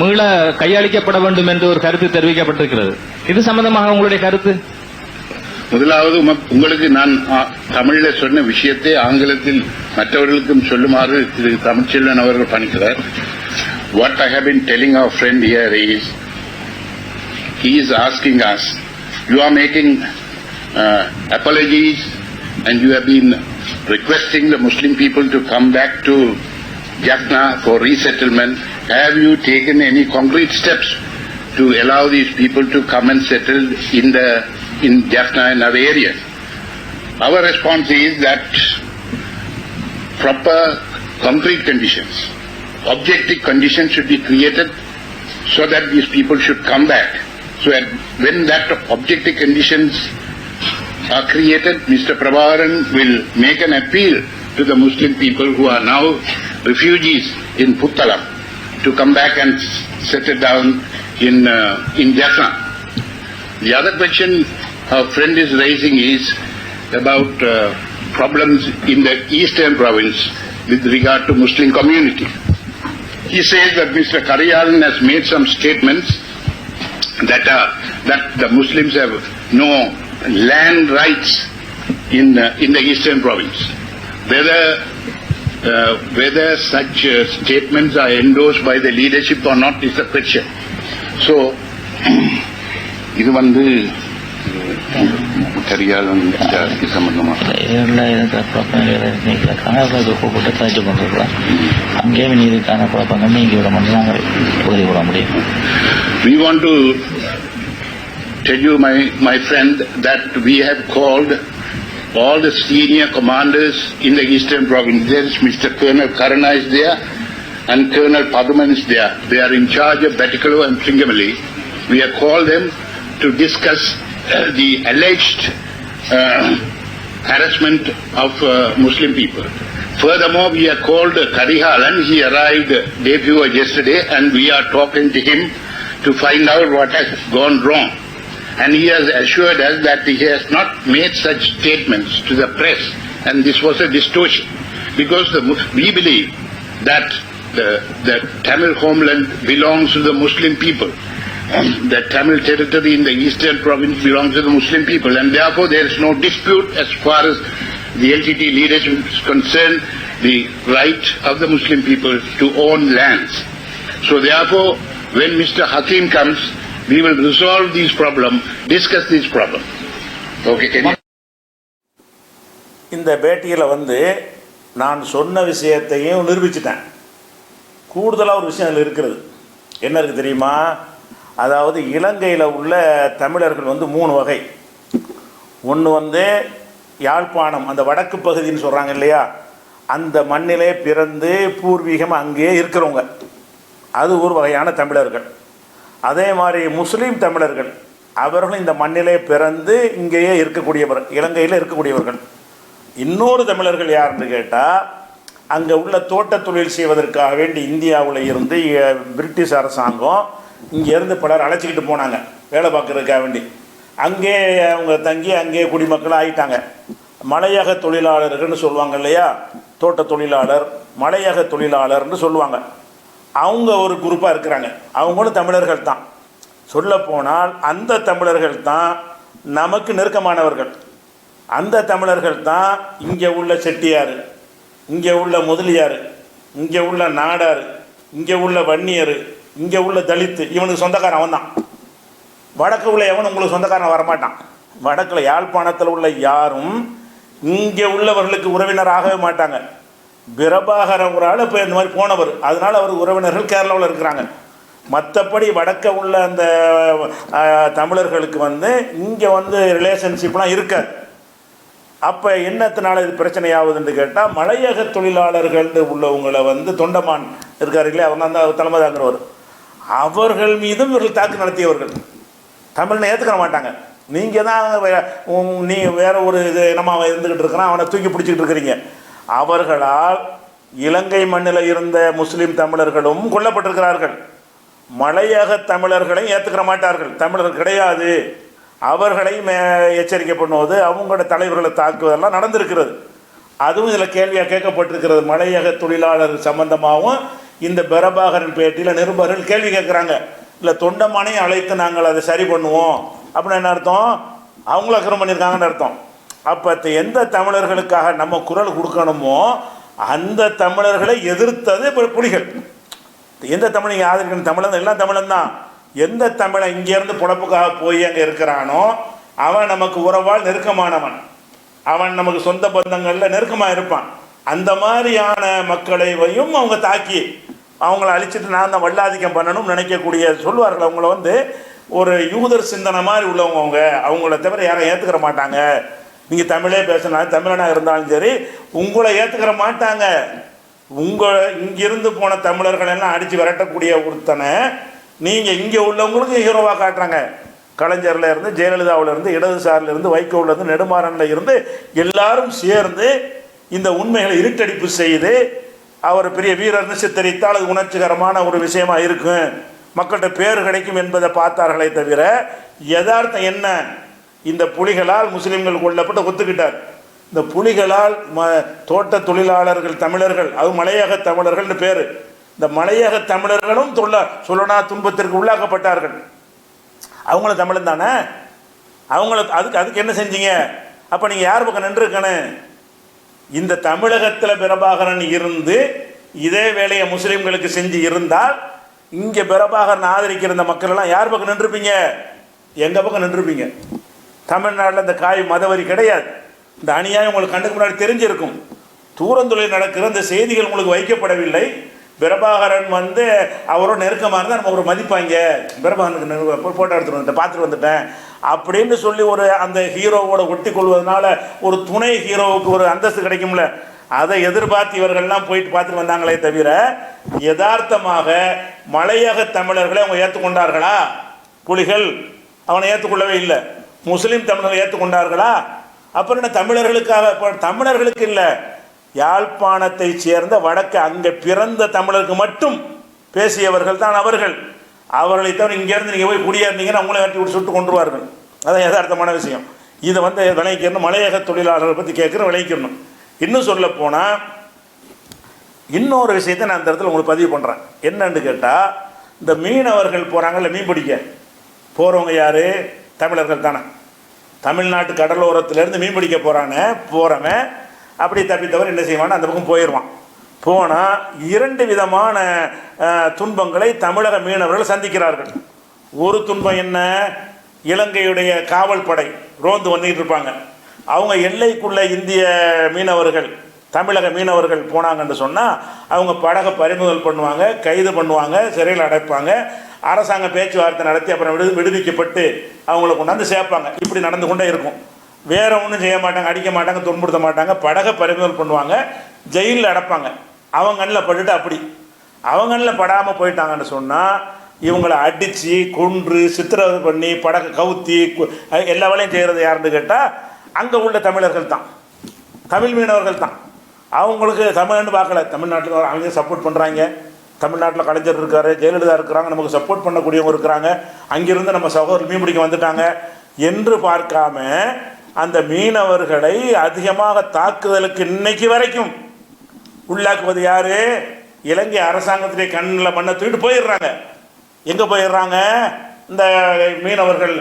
E: மீள கையளிக்கப்பட வேண்டும் என்று ஒரு கருத்து தெரிவிக்கப்பட்டிருக்கிறது. இது சம்பந்தமாக உங்களுடைய கருத்து?
D: முதலாவது உங்களுக்கு நான் தமிழில் சொன்ன விஷயத்தை ஆங்கிலத்தில் மற்றவர்களுக்கும் சொல்லுமாறு திரு தமிழ்ச்செல்வன் அவர்கள் பணிக்கிறார். What I have been telling our friend here is, he is asking us, you are making apologies and you have been requesting the Muslim people to come back to Jaffna for resettlement. Have you taken any concrete steps to allow these people to come and settle in Jaffna and other areas? Our response is that proper concrete conditions, objective conditions should be created so that these people should come back. So when that objective conditions are created, Mr. Prabhakaran will make an appeal to the Muslim people who are now refugees in Puttalam to come back and settle down in Jaffna. The other question our friend is raising is about problems in the eastern province with regard to Muslim community. He says that Mr. Kariyalan has made some statements that the Muslims have no land rights in the eastern province. Whether such statements are endorsed by the leadership or not is the question. So, இது கரியாலன் சம்பந்தமா
F: கூப்பிட்டு கழிச்சு கொண்டிருக்கலாம். அங்கேயும் இதுக்கான குழப்பங்கள் நீங்கிவிட மட்டும் நாங்கள் உறுதி கொள்ள முடியும்.
D: We want to tell you, my friend, that we have called all the senior commanders in the eastern province. There is Mr. Colonel Karana is there and Colonel Paduman is there. They are in charge of Batticaloa and Tringamalli. We have called them to discuss the alleged harassment of Muslim people. Furthermore, we have called Karihalan. He arrived day before yesterday and we are talking to him to find out what has gone wrong. And he has assured us that he has not made such statements to the press and this was a distortion. Because we believe that the Tamil homeland belongs to the Muslim people. The Tamil territory in the eastern province belongs to the Muslim people and therefore there is no dispute as far as the LTT leadership is concerned, the right of the Muslim people to own lands. So therefore, when Mr. Hakim comes, we will resolve these problems, discuss these problems. Okay.
A: இந்த பேட்டியில் வந்து நான் சொன்ன விஷயத்தையும் நிரூபிச்சிட்டேன். கூடுதலாக ஒரு விஷயம் அதில் இருக்கிறது. என்ன இருக்குது தெரியுமா? அதாவது இலங்கையில் உள்ள தமிழர்கள் வந்து 3 வகை. ஒன்று வந்து யாழ்ப்பாணம், அந்த வடக்கு பகுதின்னு சொல்கிறாங்க இல்லையா, அந்த மண்ணிலே பிறந்து பூர்வீகம் அங்கேயே இருக்கிறவங்க, அது ஒரு வகையான தமிழர்கள். அதே மாதிரி முஸ்லீம் தமிழர்கள், அவர்களும் இந்த மண்ணிலே பிறந்து இங்கேயே இருக்கக்கூடியவர், இலங்கையில் இருக்கக்கூடியவர்கள். இன்னொரு தமிழர்கள் யாருன்னு கேட்டால், அங்கே உள்ள தோட்ட தொழில் செய்வதற்காக வேண்டி இந்தியாவில் இருந்து பிரிட்டிஷ் அரசாங்கம் இங்கேருந்து பலர் அழைச்சிக்கிட்டு போனாங்க வேலை பார்க்குறதுக்காக வேண்டி. அங்கே அவங்க தங்கி அங்கே குடிமக்கள் ஆகிட்டாங்க. மலையக தொழிலாளர்கள்னு சொல்லுவாங்க இல்லையா, தோட்ட தொழிலாளர், மலையக தொழிலாளர்னு சொல்லுவாங்க. அவங்க ஒரு குரூப்பாக இருக்கிறாங்க. அவங்களும் தமிழர்கள் தான். சொல்லப்போனால் அந்த தமிழர்கள் தான் நமக்கு நெருக்கமானவர்கள். அந்த தமிழர்கள் தான் இங்கே உள்ள செட்டியார், இங்கே உள்ள முதலியார், இங்கே உள்ள நாடார், இங்கே உள்ள வன்னியர், இங்கே உள்ள தலித்து, இவனுக்கு சொந்தக்காரன் அவன் தான். வடக்கு உள்ள எவன் உங்களுக்கு சொந்தக்காரன் வரமாட்டான். வடக்கில் யாழ்ப்பாணத்தில் உள்ள யாரும் இங்கே உள்ளவர்களுக்கு உறவினராகவே மாட்டாங்க. பிரபாகரன் ஒரு ஆள் இப்போ இந்த மாதிரி போனவர், அதனால் அவர் உறவினர்கள் கேரளாவில் இருக்கிறாங்க. மற்றபடி வடக்க உள்ள அந்த தமிழர்களுக்கு வந்து இங்கே வந்து ரிலேஷன்ஷிப்லாம் இருக்காது. அப்போ என்னத்தினால இது பிரச்சனையாகுதுன்னு கேட்டால், மலையக தொழிலாளர்கள் உள்ளவங்களை வந்து தொண்டமான் இருக்கார் இல்லையா, அவங்க தான் தலைமை தாங்கிறவர், அவர்கள் மீதும் இவர்கள் தாக்கு நடத்தியவர்கள். தமிழ்னை ஏற்றுக்க மாட்டாங்க. நீங்கள் தான் நீ வேற ஒரு இது நம்ம இருந்துக்கிட்டு இருக்கிறான், அவனை தூக்கி பிடிச்சிக்கிட்டு இருக்கிறீங்க. அவர்களால் இலங்கை மண்ணில் இருந்த முஸ்லீம் தமிழர்களும் கொல்லப்பட்டிருக்கிறார்கள். மலையக தமிழர்களையும் ஏற்றுக்கிற மாட்டார்கள், தமிழர்கள் கிடையாது, அவர்களையும் எச்சரிக்கை பண்ணுவது, அவங்களோட தலைவர்களை தாக்குவதெல்லாம் நடந்திருக்கிறது. அதுவும் இதில் கேள்வியாக கேட்கப்பட்டிருக்கிறது. மலையக தொழிலாளர் சம்பந்தமாகவும் இந்த பிரபாகரன் பேட்டியில் நிருபர்கள் கேள்வி கேட்குறாங்க. இல்லை தொண்டமானையும் அழைத்து நாங்கள் அதை சரி பண்ணுவோம் அப்படின்னு என்ன அர்த்தம்? அவங்கள அக்கிரம் பண்ணியிருக்காங்கன்னு அர்த்தம். அப்போ எந்த தமிழர்களுக்காக நம்ம குரல் கொடுக்கணுமோ அந்த தமிழர்களை எதிர்த்தது புலிகள். எந்த தமிழ் நீங்கள் ஆதரிக்கணும்? தமிழன் எல்லாம் தமிழன் தான். எந்த தமிழன் இங்கேருந்து பொழப்புக்காக போய் அங்கே இருக்கிறானோ அவன் நமக்கு உறவால் நெருக்கமானவன், அவன் நமக்கு சொந்த பந்தங்களில் நெருக்கமாக இருப்பான். அந்த மாதிரியான மக்களையும் அவங்க தாக்கி அவங்கள அழிச்சிட்டு நான் தான் வல்லாதிக்கம் பண்ணணும்னு நினைக்கக்கூடிய சொல்லுவார்கள். அவங்கள வந்து ஒரு யூதர் சிந்தனை மாதிரி உள்ளவங்க, அவங்கள தவிர யாரும் ஏற்றுக்கிற மாட்டாங்க. நீங்கள் தமிழே பேசினாலும் தமிழனாக இருந்தாலும் சரி உங்களை ஏற்றுக்கிற மாட்டாங்க. இங்கிருந்து போன தமிழர்கள் எல்லாம் அடித்து விரட்டக்கூடிய ஒருத்தனை நீங்கள் இங்கே உள்ளவங்களுக்கு ஹீரோவாக காட்டுறாங்க. கலைஞரில் இருந்து, ஜெயலலிதாவில் இருந்து, இடதுசாரில் இருந்து, வைகோவில் இருந்து, நெடுமாறனில் இருந்து எல்லாரும் சேர்ந்து இந்த உண்மைகளை இருட்டடிப்பு செய்து அவர் பெரிய வீரர்னு சித்தரித்தால் அது உணர்ச்சிகரமான ஒரு விஷயமா இருக்கும், மக்கள்கிட்ட பேர் கிடைக்கும் என்பதை பார்த்தார்களே தவிர யதார்த்தம் என்ன? இந்த புலிகளால் முஸ்லீம்கள் கொல்லப்பட்டு ஒத்துக்கிட்டார். இந்த புலிகளால் தோட்ட தொழிலாளர்கள் தமிழர்கள், அது மலையக தமிழர்கள்னு பேர், இந்த மலையக தமிழர்களும் சொல்லனா துன்பத்திற்கு உள்ளாக்கப்பட்டார்கள். அவங்களும் தமிழன் தானே. அவங்கள அதுக்கு என்ன செஞ்சீங்க? அப்போ நீங்கள் யார் பக்கம் நின்றுருக்கணும்? இந்த தமிழகத்தில் பிரபாகரன் இருந்து இதே வேலையை முஸ்லீம்களுக்கு செஞ்சு இருந்தால் இங்கே பிரபாகரன் ஆதரிக்கிற இந்த மக்கள் எல்லாம் யார் பக்கம் நின்றுருப்பீங்க? எங்கள் பக்கம் நின்றுருப்பீங்க. தமிழ்நாட்டில் இந்த காய் மதவரி கிடையாது. இந்த அநியாயம் உங்களுக்கு கண்ணுக்கு முன்னாடி தெரிஞ்சிருக்கும். தூரந்தொழில் நடக்கிற இந்த செய்திகள் உங்களுக்கு வைக்கப்படவில்லை. பிரபாகரன் வந்து அவரோட நெருக்கமாக இருந்தால் நம்ம ஒரு மதிப்பாங்க, பிரபாகரனுக்கு ஃபோட்டோ எடுத்துகிட்டு வந்துட்டேன், பார்த்துட்டு வந்துட்டேன் அப்படின்னு சொல்லி ஒரு அந்த ஹீரோவோட ஒட்டி கொள்வதனால ஒரு துணை ஹீரோவுக்கு ஒரு அந்தஸ்து கிடைக்கும்ல, அதை எதிர்பார்த்து இவர்கள்லாம் போயிட்டு பார்த்துட்டு வந்தாங்களே தவிர யதார்த்தமாக மலையக தமிழர்களை அவங்க ஏற்றுக்கொண்டார்களா? புலிகள் அவனை ஏற்றுக்கொள்ளவே இல்லை. முஸ்லீம் தமிழர்களை ஏற்றுக்கொண்டார்களா? அப்புறம் என்ன தமிழர்களுக்காக? தமிழர்களுக்கு இல்லை, யாழ்ப்பாணத்தை சேர்ந்த வடக்கு அங்கே பிறந்த தமிழருக்கு மட்டும் பேசியவர்கள் தான் அவர்கள். அவர்களை தவிர இங்கேருந்து நீங்கள் போய் குடியேறினீங்கன்னா அவங்களே வெட்டி விட்டு சுட்டு கொண்டுருவார்கள். அதான் யதார்த்தமான விஷயம். இதை வந்து விளைவிக்கணும். மலையக தொழிலாளர்களை பற்றி கேட்குற விளைவிக்கணும். இன்னும் சொல்ல போனால் இன்னொரு விஷயத்தை நான் அந்த இடத்துல உங்களுக்கு பதிவு பண்ணுறேன். என்னன்னு கேட்டால், இந்த மீனவர்கள் போகிறாங்கல்ல மீன் பிடிக்க போகிறவங்க யார்? தமிழர்கள் தானே. தமிழ்நாட்டு கடலோரத்துலேருந்து மீன் பிடிக்க போகிறவன் அப்படி தப்பி தவிர என்ன செய்வான்னு அந்த பக்கம் போயிடுவான். போனால் 2 விதமான துன்பங்களை தமிழக மீனவர்கள் சந்திக்கிறார்கள். ஒரு துன்பம் என்ன? இலங்கையுடைய காவல் படை ரோந்து வந்துக்கிட்டு இருப்பாங்க. அவங்க எல்லைக்குள்ளே இந்திய மீனவர்கள் தமிழக மீனவர்கள் போனாங்கன்னு சொன்னால் அவங்க படகை பறிமுதல் பண்ணுவாங்க, கைது பண்ணுவாங்க, சிறையில் அடைப்பாங்க. அரசாங்க பேச்சுவார்த்தை நடத்தி அப்புறம் விடுவிக்கப்பட்டு அவங்கள கொண்டாந்து சேர்ப்பாங்க. இப்படி நடந்து கொண்டே இருக்கும். வேறு ஒன்றும் செய்ய மாட்டாங்க, அடிக்க மாட்டாங்க, துன்புறுத்த மாட்டாங்க. படகை பறிமுதல் பண்ணுவாங்க, ஜெயிலில் அடைப்பாங்க. அவங்க கண்ணில் பட்டுட்டு அப்படி அவங்க கண்ணில் படாமல் போயிட்டாங்கன்னு சொன்னால் இவங்களை அடித்து கொன்று சித்திரவதை பண்ணி படகை கவுத்தி எல்லா வேலையும் செய்கிறது யாருன்னு கேட்டால் அங்கே உள்ள தமிழர்கள் தான், தமிழ் மீனவர்கள் தான். அவங்களுக்கு தமிழ்னு பார்க்கல, தமிழ்நாட்டில் அவங்க சப்போர்ட் பண்ணுறாங்க. தமிழ்நாட்டில் கலைஞர் இருக்கார், ஜெயலலிதா இருக்கிறாங்க, நமக்கு சப்போர்ட் பண்ணக்கூடியவங்க இருக்கிறாங்க, அங்கிருந்து நம்ம சகோதரர் மீன் பிடிக்க வந்துட்டாங்க என்று பார்க்காம அந்த மீனவர்களை அதிகமாக தாக்குதலுக்கு இன்னைக்கு வரைக்கும் உள்ளாக்குவது யாரு? இலங்கை அரசாங்கத்திலே கண்ணில் மண்ணை தூக்கிட்டு போயிடுறாங்க. எங்கே போயிடுறாங்க? இந்த மீனவர்கள்,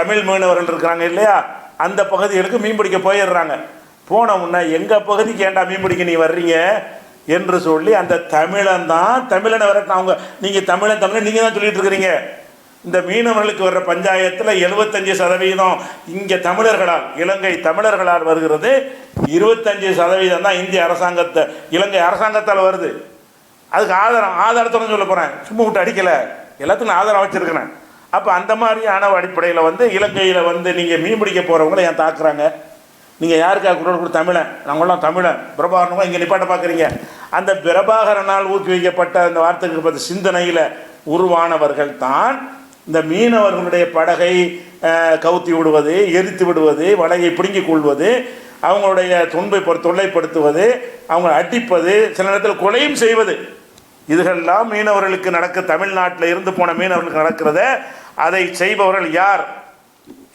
A: தமிழ் மீனவர்கள் இருக்கிறாங்க இல்லையா, அந்த பகுதிகளுக்கு மீன் பிடிக்க போயிடுறாங்க. போன முன்னே எங்கள் பகுதிக்கு ஏண்டா மீன் பிடிக்க நீ வர்றீங்க என்று சொல்லி அந்த தமிழனை வர அவங்க நீங்கள் தமிழன் நீங்கள் தான் சொல்லிட்டு இருக்கிறீங்க. இந்த மீனவர்களுக்கு வர்ற பஞ்சாயத்தில் 75% இங்கே தமிழர்களால், இலங்கை தமிழர்களால் வருகிறது. 25% தான் இந்திய அரசாங்கத்தை, இலங்கை அரசாங்கத்தால் வருது. அதுக்கு ஆதாரத்தோடு சொல்ல போகிறேன், சும்மா விட்டு அடிக்கலை, எல்லாத்துக்கும் ஆதாரம் வச்சுருக்கிறேன். அப்போ அந்த மாதிரியான அடிப்படையில் இலங்கையில் நீங்கள் மீன் பிடிக்க போகிறவங்கள ஏன் தாக்குறாங்க? நீங்கள் யாருக்காக குரல் கொடுத்து தமிழன், நாங்களாம் தமிழன், பிரபாகரனும் இங்கே நிப்பாட்ட பார்க்குறீங்க. அந்த பிரபாகரனால் ஊக்குவிக்கப்பட்ட அந்த வார்த்தைக்கு பற்றி சிந்தனையில் உருவானவர்கள் தான் இந்த மீனவர்களுடைய படகை கவுத்தி விடுவது, எரித்து விடுவது, வலையை பிடுங்கிக் கொள்வது, அவங்களுடைய தொல்லைப்படுத்துவது, அவங்க அடிப்பது, சில நேரத்தில் கொலையும் செய்வது. இதுகளெல்லாம் மீனவர்களுக்கு நடக்க, தமிழ்நாட்டில் இருந்து போன மீனவர்களுக்கு நடக்கிறத அதை செய்பவர்கள் யார்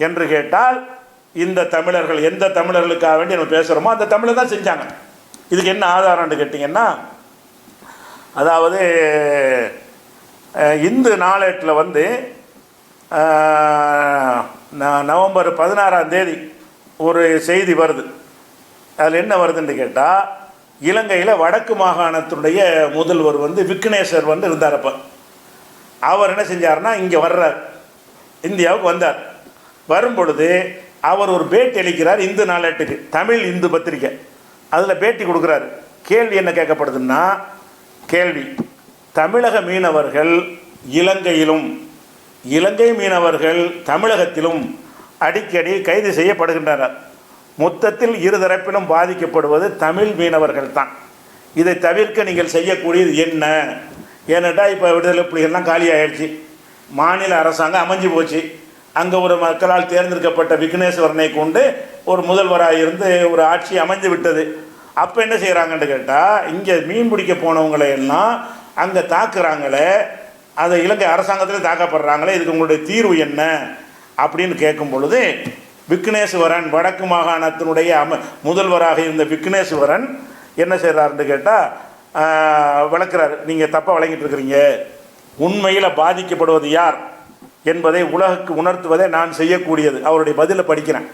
A: என்று கேட்டால் இந்த தமிழர்கள். எந்த தமிழர்களுக்காக வேண்டி நம்ம பேசுகிறோமோ அந்த தமிழர் தான் செஞ்சாங்க. இதுக்கு என்ன ஆதாரம்னு கேட்டிங்கன்னா, அதாவது இந்து நாளேட்டில் நவம்பர் 16 ஒரு செய்தி வருது. அதில் என்ன வருதுன்னு கேட்டால், இலங்கையில் வடக்கு மாகாணத்தினுடைய முதல்வர் விக்னேஸ்வர் இருந்தார். அப்போ அவர் என்ன செஞ்சார்னா, இங்கே வர்றார், இந்தியாவுக்கு வந்தார். வரும்பொழுது அவர் ஒரு பேட்டி அளிக்கிறார் இந்து நாளேட்டுக்கு, தமிழ் இந்து பத்திரிக்கை. அதில் பேட்டி கொடுக்குறாரு. கேள்வி என்ன கேட்கப்படுதுன்னா, கேள்வி, தமிழக மீனவர்கள் இலங்கையிலும் இலங்கை மீனவர்கள் தமிழகத்திலும் அடிக்கடி கைது செய்யப்படுகின்றனர். மொத்தத்தில் இருதரப்பிலும் பாதிக்கப்படுவது தமிழ் மீனவர்கள் தான். இதை தவிர்க்க நீங்கள் செய்யக்கூடியது என்ன? ஏன்னாட்டா இப்போ விடுதலை புலிகள்லாம் காலி ஆகிடுச்சு, மாநில அரசாங்கம் அமைஞ்சு போச்சு. அங்கே ஒரு மக்களால் தேர்ந்தெடுக்கப்பட்ட விக்னேஸ்வரனை கொண்டு ஒரு முதல்வராக இருந்து ஒரு ஆட்சி அமைந்து விட்டது. அப்போ என்ன செய்கிறாங்கன்னு கேட்டால், இங்கே மீன் பிடிக்க போனவங்களை எல்லாம் அங்கே தாக்குறாங்களே, அதை இலங்கை அரசாங்கத்தில் தாக்கப்படுறாங்களே, இதுக்கு உங்களுடைய தீர்வு என்ன அப்படின்னு கேட்கும் பொழுது, விக்னேஸ்வரன், வடக்கு மாகாணத்தினுடைய முதல்வராக இருந்த விக்னேஸ்வரன் என்ன செய்கிறாருன்னு கேட்டால் விளக்குறாரு. நீங்கள் தப்பாக வழங்கிட்டு இருக்கிறீங்க, உண்மையில் பாதிக்கப்படுவது யார் என்பதை உலகுக்கு உணர்த்துவதே நான் செய்யக்கூடியது. அவருடைய பதிலை படிக்கிறேன்.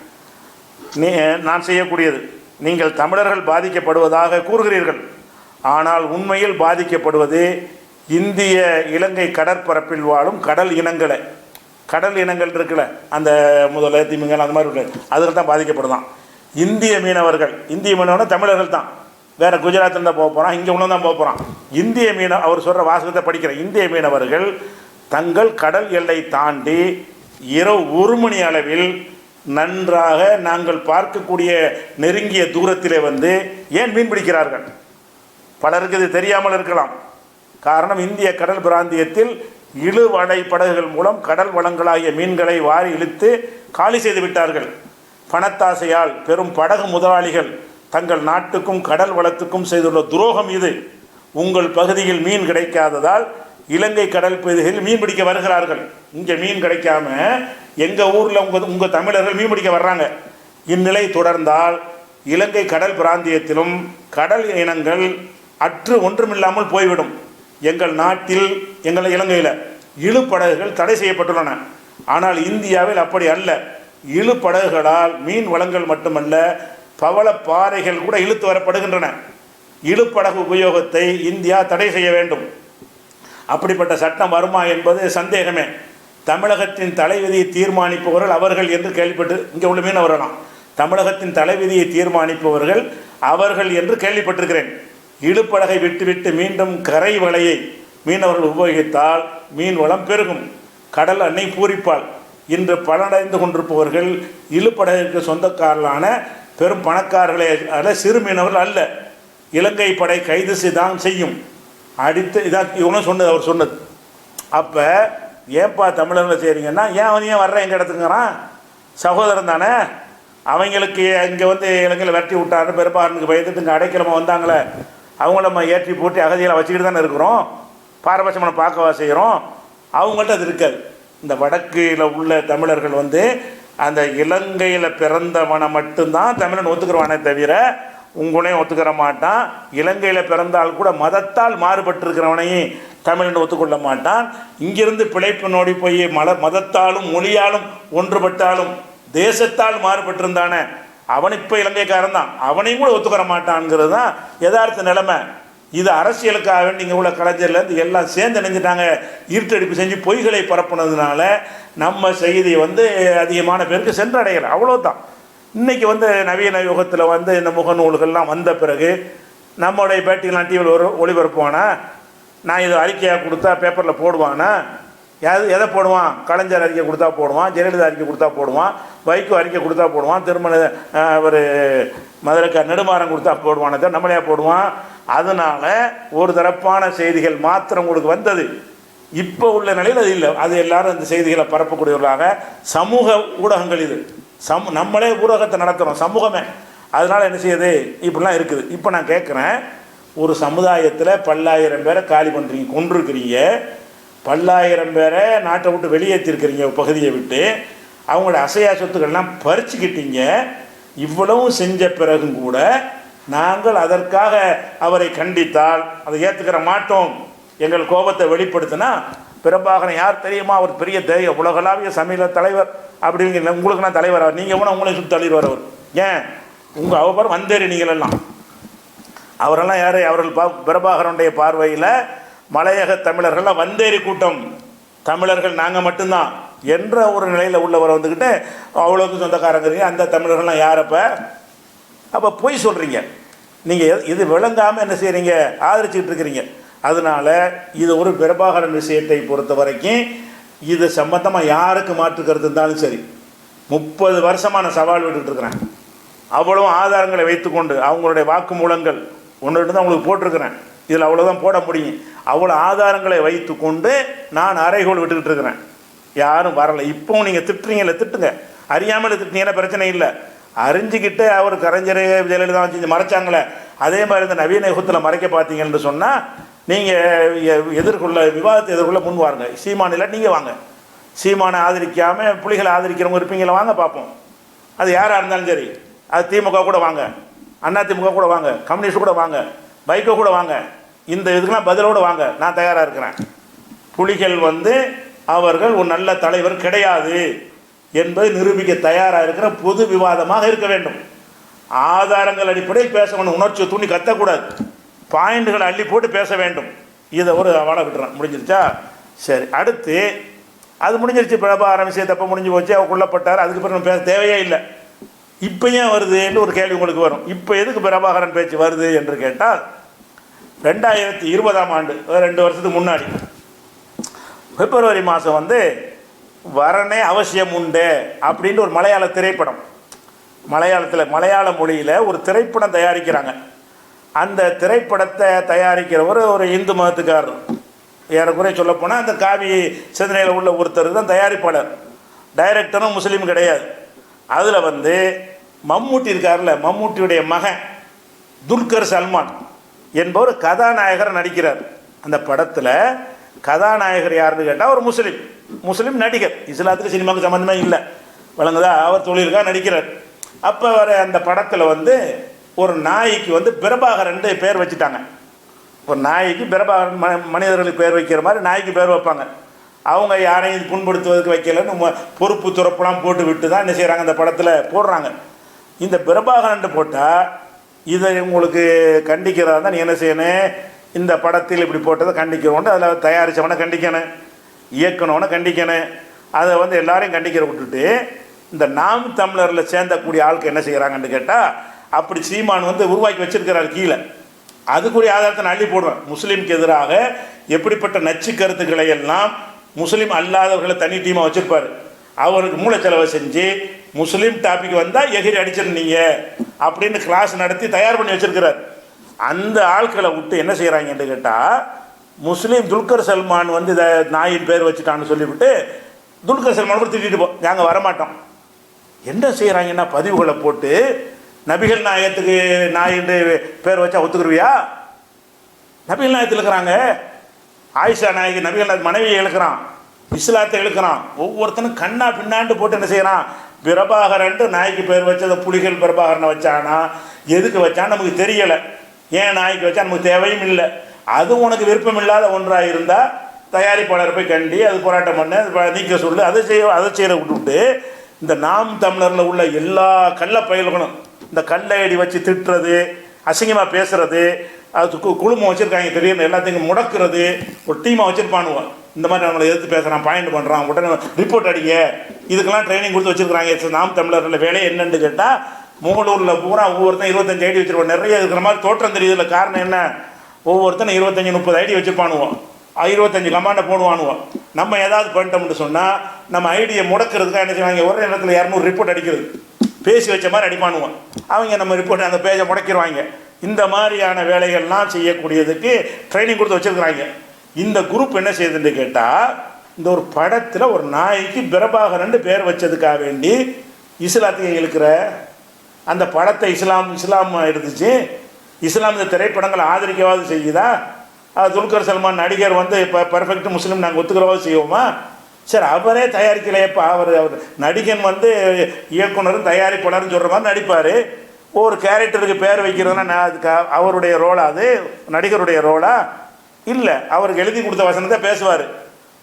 A: நான் செய்யக்கூடியது, நீங்கள் தமிழர்கள் பாதிக்கப்படுவதாக கூறுகிறீர்கள், ஆனால் உண்மையில் பாதிக்கப்படுவது இந்திய இலங்கை கடற்பரப்பில் வாழும் கடல் இனங்களை, கடல் இனங்கள் இருக்குல்ல, அந்த முதலை திமிங்கல் அந்த மாதிரி இருக்கு, அதுகள் தான் பாதிக்கப்படுதான். இந்திய மீனவர்கள், இந்திய மீனவர்கள் தமிழர்கள் தான், வேறு குஜராத்தில் தான் போக போகிறான், இங்கே உள்ள தான் போக போகிறான். இந்திய அவர் சொல்கிற வாசகத்தை படிக்கிறேன். இந்திய மீனவர்கள் தங்கள் கடல் எல்லை தாண்டி இரவு 1 மணி அளவில் நன்றாக நாங்கள் பார்க்கக்கூடிய நெருங்கிய தூரத்திலே ஏன் மீன் பிடிக்கிறார்கள்? பலருக்கு இது தெரியாமல் இருக்கலாம். காரணம், இந்திய கடல் பிராந்தியத்தில் இழுவடை படகுகள் மூலம் கடல் வளங்களாகிய மீன்களை வாரி இழுத்து காலி செய்து விட்டார்கள். பணத்தாசையால் பெரும் படகு முதலாளிகள் தங்கள் நாட்டுக்கும் கடல் வளத்துக்கும் செய்துள்ள துரோகம் இது. உங்கள் பகுதியில் மீன் கிடைக்காததால் இலங்கை கடல் பகுதிகளில் மீன் பிடிக்க வருகிறார்கள். இங்கே மீன் கிடைக்காம எங்கள் ஊரில் உங்கள் தமிழர்கள் மீன் பிடிக்க வர்றாங்க. இந்நிலை தொடர்ந்தால் இலங்கை கடல் பிராந்தியத்திலும் கடல் இனங்கள் அற்று ஒன்றுமில்லாமல் போய்விடும். எங்கள் நாட்டில், எங்கள் இலங்கையில் இழுப்படகுகள் தடை செய்யப்பட்டுள்ளன. ஆனால் இந்தியாவில் அப்படி அல்ல. இழுப்படகுகளால் மீன் வளங்கள் மட்டுமல்ல, பவள பாறைகள் கூட இழுத்து வரப்படுகின்றன. இழுப்படகு உபயோகத்தை இந்தியா தடை செய்ய வேண்டும். அப்படிப்பட்ட சட்டம் வருமா என்பது சந்தேகமே. தமிழகத்தின் தலைவிதியை தீர்மானிப்பவர்கள் அவர்கள் என்று கேள்விப்பட்டு இங்கே உள்ள மீனவர்களாம். தமிழகத்தின் தலைவிதியை தீர்மானிப்பவர்கள் அவர்கள் என்று கேள்விப்பட்டிருக்கிறேன். இழுப்படகை விட்டுவிட்டு மீண்டும் கரை வலையை மீனவர்கள் உபயோகித்தால் மீன் வளம் பெருகும், கடல் அன்னை பூரிப்பாள். இன்று பலனடைந்து கொண்டிருப்பவர்கள் இழுப்படகிற்கு சொந்தக்காரர்களான பெரும் பணக்காரர்களே அல்ல, சிறு மீனவர்கள் அல்ல. இலங்கை படை கைது செய்தான் செய்யும். அடித்து இதான் இவங்களும் சொன்னது, அவர் சொன்னது. அப்போ ஏன்பா தமிழர்களை செய்கிறீங்கன்னா, ஏன் வர்ற எங்கள் இடத்துக்குறான் சகோதரன் தானே. அவங்களுக்கு இங்கே வந்து இலங்கையில் விரட்டி விட்டாருன்னு பெரும்பாலனுக்கு பயந்துட்டு இங்கே அடைக்கலமாக வந்தாங்களே, அவங்கள நம்ம ஏற்றி போட்டு அகதியில் வச்சுக்கிட்டு தானே இருக்கிறோம், பாரபட்சமான பார்க்கவா செய்கிறோம். அவங்கள்ட்ட அது இருக்காது. இந்த வடக்கில் உள்ள தமிழர்கள் வந்து அந்த இலங்கையில் பிறந்தவனை மட்டும்தான் தமிழன் ஒத்துக்கிறவானே தவிர உங்களையும் ஒத்துக்கிற மாட்டான். இலங்கையில் பிறந்தால் கூட மதத்தால் மாறுபட்டிருக்கிறவனையும் தமிழன் ஒத்துக்கொள்ள மாட்டான். இங்கிருந்து பிழைப்பு நோடி போய் மதத்தாலும் மொழியாலும் ஒன்றுபட்டாலும் தேசத்தால் மாறுபட்டிருந்தானே அவன் இப்போ இலங்கைக்காரன் தான், அவனையும் கூட ஒத்துக்கிற மாட்டான்ங்கிறது தான் யதார்த்த நிலைமை. இது அரசியலுக்காக வேண்டி இங்கே உள்ள கலைஞர்லேருந்து எல்லாம் சேர்ந்து நினைஞ்சிட்டாங்க. இருட்டடிப்பு செஞ்சு பொய்களை பரப்புனதுனால நம்ம செய்தி வந்து அதிகமான பேருக்கு சென்றடையலை, அவ்வளோதான். இன்றைக்கி வந்து நவீன யுகத்தில் வந்து இந்த முகநூல்கள்லாம் வந்த பிறகு நம்மளுடைய பேட்டிகள்லாம் டிவியில் ஒளிபரப்புவானா, நான் இது அறிக்கையாக கொடுத்தா பேப்பரில் போடுவானா, எதை போடுவான்? கலைஞர் அறிக்கை கொடுத்தா போடுவான், ஜெயலலிதா அறிக்கை கொடுத்தா போடுவான், வைகோ அறிக்கை கொடுத்தா போடுவான், திருமண ஒரு மதுரைக்கார் நெடுமாறன் கொடுத்தா போடுவானே தான் நம்மளையா போடுவான். அதனால் ஒரு தரப்பான செய்திகள் மாத்திரம் உங்களுக்கு வந்தது. இப்போ உள்ள நிலையில் அது இல்லை. அது எல்லாரும் இந்த செய்திகளை பரப்பக்கூடியவர்களாக சமூக ஊடகங்கள் இது நம்மளே ஊடகத்தை நடத்துகிறோம் சமூகமே. அதனால் என்ன செய்யுது, இப்படிலாம் இருக்குது. இப்போ நான் கேட்குறேன், ஒரு சமுதாயத்தில் பல்லாயிரம் பேரை காலி பண்ணுறீங்க, கொண்டிருக்கிறீங்க, பல்லாயிரம் பேரை நாட்டை விட்டு வெளியேற்றிருக்கிறீங்க, பகுதியை விட்டு அவங்களோட அசையா சொத்துக்கள்லாம் பறிச்சுக்கிட்டீங்க. இவ்வளவும் செஞ்ச பிறகும் கூட நாங்கள் அதற்காக அவரை கண்டித்தால் அதை ஏற்றுக்கிற மாட்டோம், எங்கள் கோபத்தை வெளிப்படுத்தினா பிரபாகரன் யார் தெரியுமா, அவர் பெரிய உலகளாவிய சமீப தலைவர் அப்படிங்கிற, உங்களுக்கு நான் தலைவர், நீங்கள் வேணா உங்களை சுற்றி தள்ளிடுவார் அவர். ஏன் உங்கள் அவர் வந்தேறி நீங்களெல்லாம் அவரெல்லாம் யார்? அவர்கள் பிரபாகரனுடைய பார்வையில் மலையக தமிழர்கள்லாம் வந்தேறி கூட்டம், தமிழர்கள் நாங்கள் மட்டும்தான் என்ற ஒரு நிலையில் உள்ளவரை வந்துக்கிட்டு அவ்வளோக்கு சொந்தக்காரங்கிறீங்க. அந்த தமிழர்கள்லாம் யாரப்போ? அப்போ பொய் சொல்கிறீங்க நீங்கள். இது விளங்காமல் என்ன செய்கிறீங்க, ஆதரிச்சுக்கிட்டு இருக்கிறீங்க. அதனால் இது ஒரு பிரபாகரன் விஷயத்தை பொறுத்த வரைக்கும் இது சம்பந்தமாக யாருக்கு மாற்றுக்கிறது இருந்தாலும் சரி, 30 வருஷமாக நான் சவால் விட்டுக்கிட்டு இருக்கிறேன். அவ்வளோ ஆதாரங்களை வைத்துக்கொண்டு அவங்களுடைய வாக்குமூலங்கள் ஒன்று தான் உங்களுக்கு போட்டிருக்கிறேன், இதில் அவ்வளோதான் போட முடியும். அவ்வளோ ஆதாரங்களை வைத்து கொண்டு நான் அறைகோள் விட்டுக்கிட்டு இருக்கிறேன். யாரும் வரலை. இப்போவும் நீங்கள் திட்டுறீங்கள, திட்டுங்க. அறியாமல் திட்டினீங்கன்னா பிரச்சனை இல்லை. அறிஞ்சிக்கிட்டு அவர் கலைஞர் ஜெயலலிதா செஞ்சு மறைச்சாங்களே, அதே மாதிரி இந்த நவீன யுகத்தில் மறைக்க பார்த்தீங்கன்னு சொன்னால் நீங்கள் எதிர்கொள்ள விவாதத்தை எதிர்கொள்ள முன் வாருங்க. சீமானில் நீங்கள் வாங்க, சீமானை ஆதரிக்காமல் புலிகளை ஆதரிக்கிறவங்க இருப்பீங்களா, வாங்க பார்ப்போம். அது யாராக இருந்தாலும் சரி, அது திமுக கூட வாங்க, அதிமுக கூட வாங்க, கம்யூனிஸ்ட் கூட வாங்க, வைகோ கூட வாங்க, இந்த இதுக்கெல்லாம் பதிலோடு வாங்க, நான் தயாராக இருக்கிறேன். புலிகள் வந்து அவர்கள் ஒரு நல்ல தலைவர் கிடையாது என்பதை நிரூபிக்க தயாராக இருக்கிற பொது விவாதமாக இருக்க வேண்டும். ஆதாரங்கள் அடிப்படையில் பேச வேண்டும், உணர்ச்சியை தூண்டி கத்தக்கூடாது, பாயிண்ட்களை அள்ளி போட்டு பேச வேண்டும். இதை ஒரு வாழ விட்டுறேன். முடிஞ்சிருச்சா? சரி, அடுத்து அது முடிஞ்சிருச்சு. பிரபாகரன் விஷயம் தப்ப முடிஞ்சு போச்சு, அவர் கொல்லப்பட்டார், அதுக்கு பிறகு நம்ம பேச தேவையே இல்லை. இப்போ ஏன் வருதுன்னு ஒரு கேள்வி உங்களுக்கு வரும். இப்போ எதுக்கு பிரபாகரன் பேச்சு வருது என்று கேட்டால், 2020ஆம் ஆண்டு 2 வருஷத்துக்கு முன்னாடி பிப்ரவரி மாதம் வந்து வரனே அவசியம் உண்டு அப்படின்ட்டு ஒரு மலையாள திரைப்படம், மலையாள மொழியில் ஒரு திரைப்படம் தயாரிக்கிறாங்க. அந்த திரைப்படத்தை தயாரிக்கிறவர் ஒரு இந்து மதத்துக்காரர். ஏறக்குறைய சொல்லப்போனால் அந்த காவி சிந்தனையில் உள்ள ஒருத்தர் தான் தயாரிப்பாளர். டைரக்டரும் முஸ்லீம் கிடையாது. அதில் வந்து மம்மூட்டி இருக்கார்ல, மம்மூட்டியுடைய மகன் துல்கர் சல்மான் என்பவர் கதாநாயகர் நடிக்கிறார். அந்த படத்தில் கதாநாயகர் யாருன்னு கேட்டால் ஒரு முஸ்லீம் நடிகர், இஸ்லாத்துக்கு சினிமாவுக்கு சம்மந்தமே இல்லை, வழங்குதா, அவர் தொழிலுக்காக நடிக்கிறார். அப்போ வர அந்த படத்தில் வந்து ஒரு நாய்க்கு வந்து பிரபாகரன் பேர் வச்சுட்டாங்க. ஒரு நாய்க்கு பிரபாகரன், மனிதர்களுக்கு பேர் வைக்கிற மாதிரி நாய்க்கு பேர் வைப்பாங்க. அவங்க யாரையும் புண்படுத்துவதற்கு வைக்கலன்னு பொறுப்பு துறப்பெல்லாம் போட்டு விட்டு தான் என்ன செய்கிறாங்க, அந்த படத்தில் போடுறாங்க. இந்த பிரபாகரன் போட்டால் இதை உங்களுக்கு கண்டிக்கிறதா தான் நீ என்ன செய்யணும், இந்த படத்தில் இப்படி போட்டதை கண்டிக்கிறோன்னு அதில் தயாரித்தவனை கண்டிக்கணும், இயக்கணும்னு கண்டிக்கணும். அதை வந்து எல்லாரையும் கண்டிக்கிற விட்டுட்டு இந்த நாம் தமிழரில் சேர்ந்தக்கூடிய ஆளுக்கு என்ன செய்கிறாங்கன்னு கேட்டால், அப்படி சீமான் வந்து உருவாக்கி வச்சிருக்கிறார் கீழே, அதுக்குரிய ஆதாரத்தை நான் அள்ளி போடுவேன். முஸ்லீமுக்கு எதிராக எப்படிப்பட்ட நச்சு கருத்துக்களை எல்லாம் முஸ்லீம் அல்லாதவர்களை தனி டீமாக வச்சுருப்பார். அவருக்கு மூளைச்செலவை செஞ்சு முஸ்லீம் டாபிக் வந்தால் எகிரி அடிச்சிருந்தீங்க அப்படின்னு கிளாஸ் நடத்தி தயார் பண்ணி வச்சுருக்கிறார். அந்த ஆட்களை விட்டு என்ன செய்கிறாங்கன்னு கேட்டால், முஸ்லீம் துல்கர் சல்மான் வந்து இதை நாயின் பேர் வச்சுட்டான்னு சொல்லிவிட்டு துல்கர் சல்மான் கூட திட்டிட்டு போ, நாங்கள் வரமாட்டோம். என்ன செய்கிறாங்கன்னா பதிவுகளை போட்டு நபிகள் நாயகத்துக்கு நாயின்னு பேர் வச்சா ஒத்துக்குருவியா? நபிகள் நாயகத்தில் இருக்கிறாங்க, ஆயிஷா நாயகி நபிகள் நாயக மனைவியை இழுக்கிறான், இஸ்லாத்தை இழுக்கிறான். ஒவ்வொருத்தனும் கண்ணா பின்னாண்டு போட்டு என்ன செய்யறான், பிரபாகரன் நாய்க்கு பேர் வச்சதை புலிகள் பிரபாகரனை வச்சானா, எதுக்கு வச்சான்னு நமக்கு தெரியலை. ஏன் நாய்க்கு வச்சா நமக்கு தேவையும் இல்லை. அது உனக்கு விருப்பம் இல்லாத ஒன்றாக இருந்தால் தயாரிப்பாளர் போய் கண்டி அது போராட்டம் பண்ண நீக்க சொல்லு, அதை செய்கிற விட்டுவிட்டு இந்த நாம் தமிழரில் உள்ள எல்லா கள்ள பயில்களும் இந்த கல்லை அடி வச்சு திட்டுறது, அசிங்கமாக பேசுறது, அது குழுமம் வச்சுருக்காங்க திடீர்னு எல்லாத்தையும் முடக்கிறது, ஒரு டீமாக வச்சுருப்பானுவோம். இந்த மாதிரி அவங்களை எதிர்த்து பேசுகிறான், பாயிண்ட் பண்ணுறான், உடனே ரிப்போர்ட் அடிங்க, இதுக்கெல்லாம் ட்ரைனிங் கொடுத்து வச்சுருக்காங்க. நாம் தமிழரில் வேலையை என்னன்னு கேட்டால், மூலூரில் பூரா ஒவ்வொருத்தன் 25 ஐடி வச்சுருப்போம். நிறைய இருக்கிற மாதிரி தோற்றம் தெரியுதுல. காரணம் என்ன, ஒவ்வொருத்தனும் 25-30 ஐடி வச்சுருப்பானுவோம், 25 கமாண்டை போடுவானுவோம். நம்ம ஏதாவது பண்ணிட்டோம்னு சொன்னால் நம்ம ஐடியை முடக்கிறதுக்காக என்ன செய்வாங்க, ஒரே நேரத்தில் 200 ரிப்போர்ட் அடிக்கிறது, பேசி வச்ச மாதிரி அடிப்பானுவோம். அவங்க நம்ம ரிப்போர்ட் அந்த பேஜை முடக்கிடுவாங்க. இந்த மாதிரியான வேலைகள்லாம் செய்யக்கூடியதுக்கு ட்ரைனிங் கொடுத்து வச்சுருக்குறாங்க. இந்த குரூப் என்ன செய்யுதுன்னு கேட்டால், இந்த ஒரு படத்தில் ஒரு நாய்க்கு பிரபாகரன் பேர் வச்சதுக்காக வேண்டி இஸ்லாத்துக்கு இழுக்கிற அந்த படத்தை இஸ்லாம் எடுத்துச்சு. இஸ்லாம் இந்த திரைப்படங்களை ஆதரிக்கவாது செய்யுதா? துல்கர் சல்மான் நடிகர் வந்து இப்போ பர்ஃபெக்ட் முஸ்லீம் நாங்கள் ஒத்துக்கிறவாது செய்வோமா? சரி, அவரே தயாரிக்கலையப்பா. அவர் நடிகன் வந்து இயக்குனரும் தயாரிப்பாளர்னு சொல்கிற மாதிரி நடிப்பார். ஒரு கேரக்டருக்கு பேர் வைக்கிறதுனா அதுக்கு அவருடைய ரோலா, அது நடிகருடைய ரோலா இல்லை. அவருக்கு எழுதி கொடுத்த வசனத்தை பேசுவார்,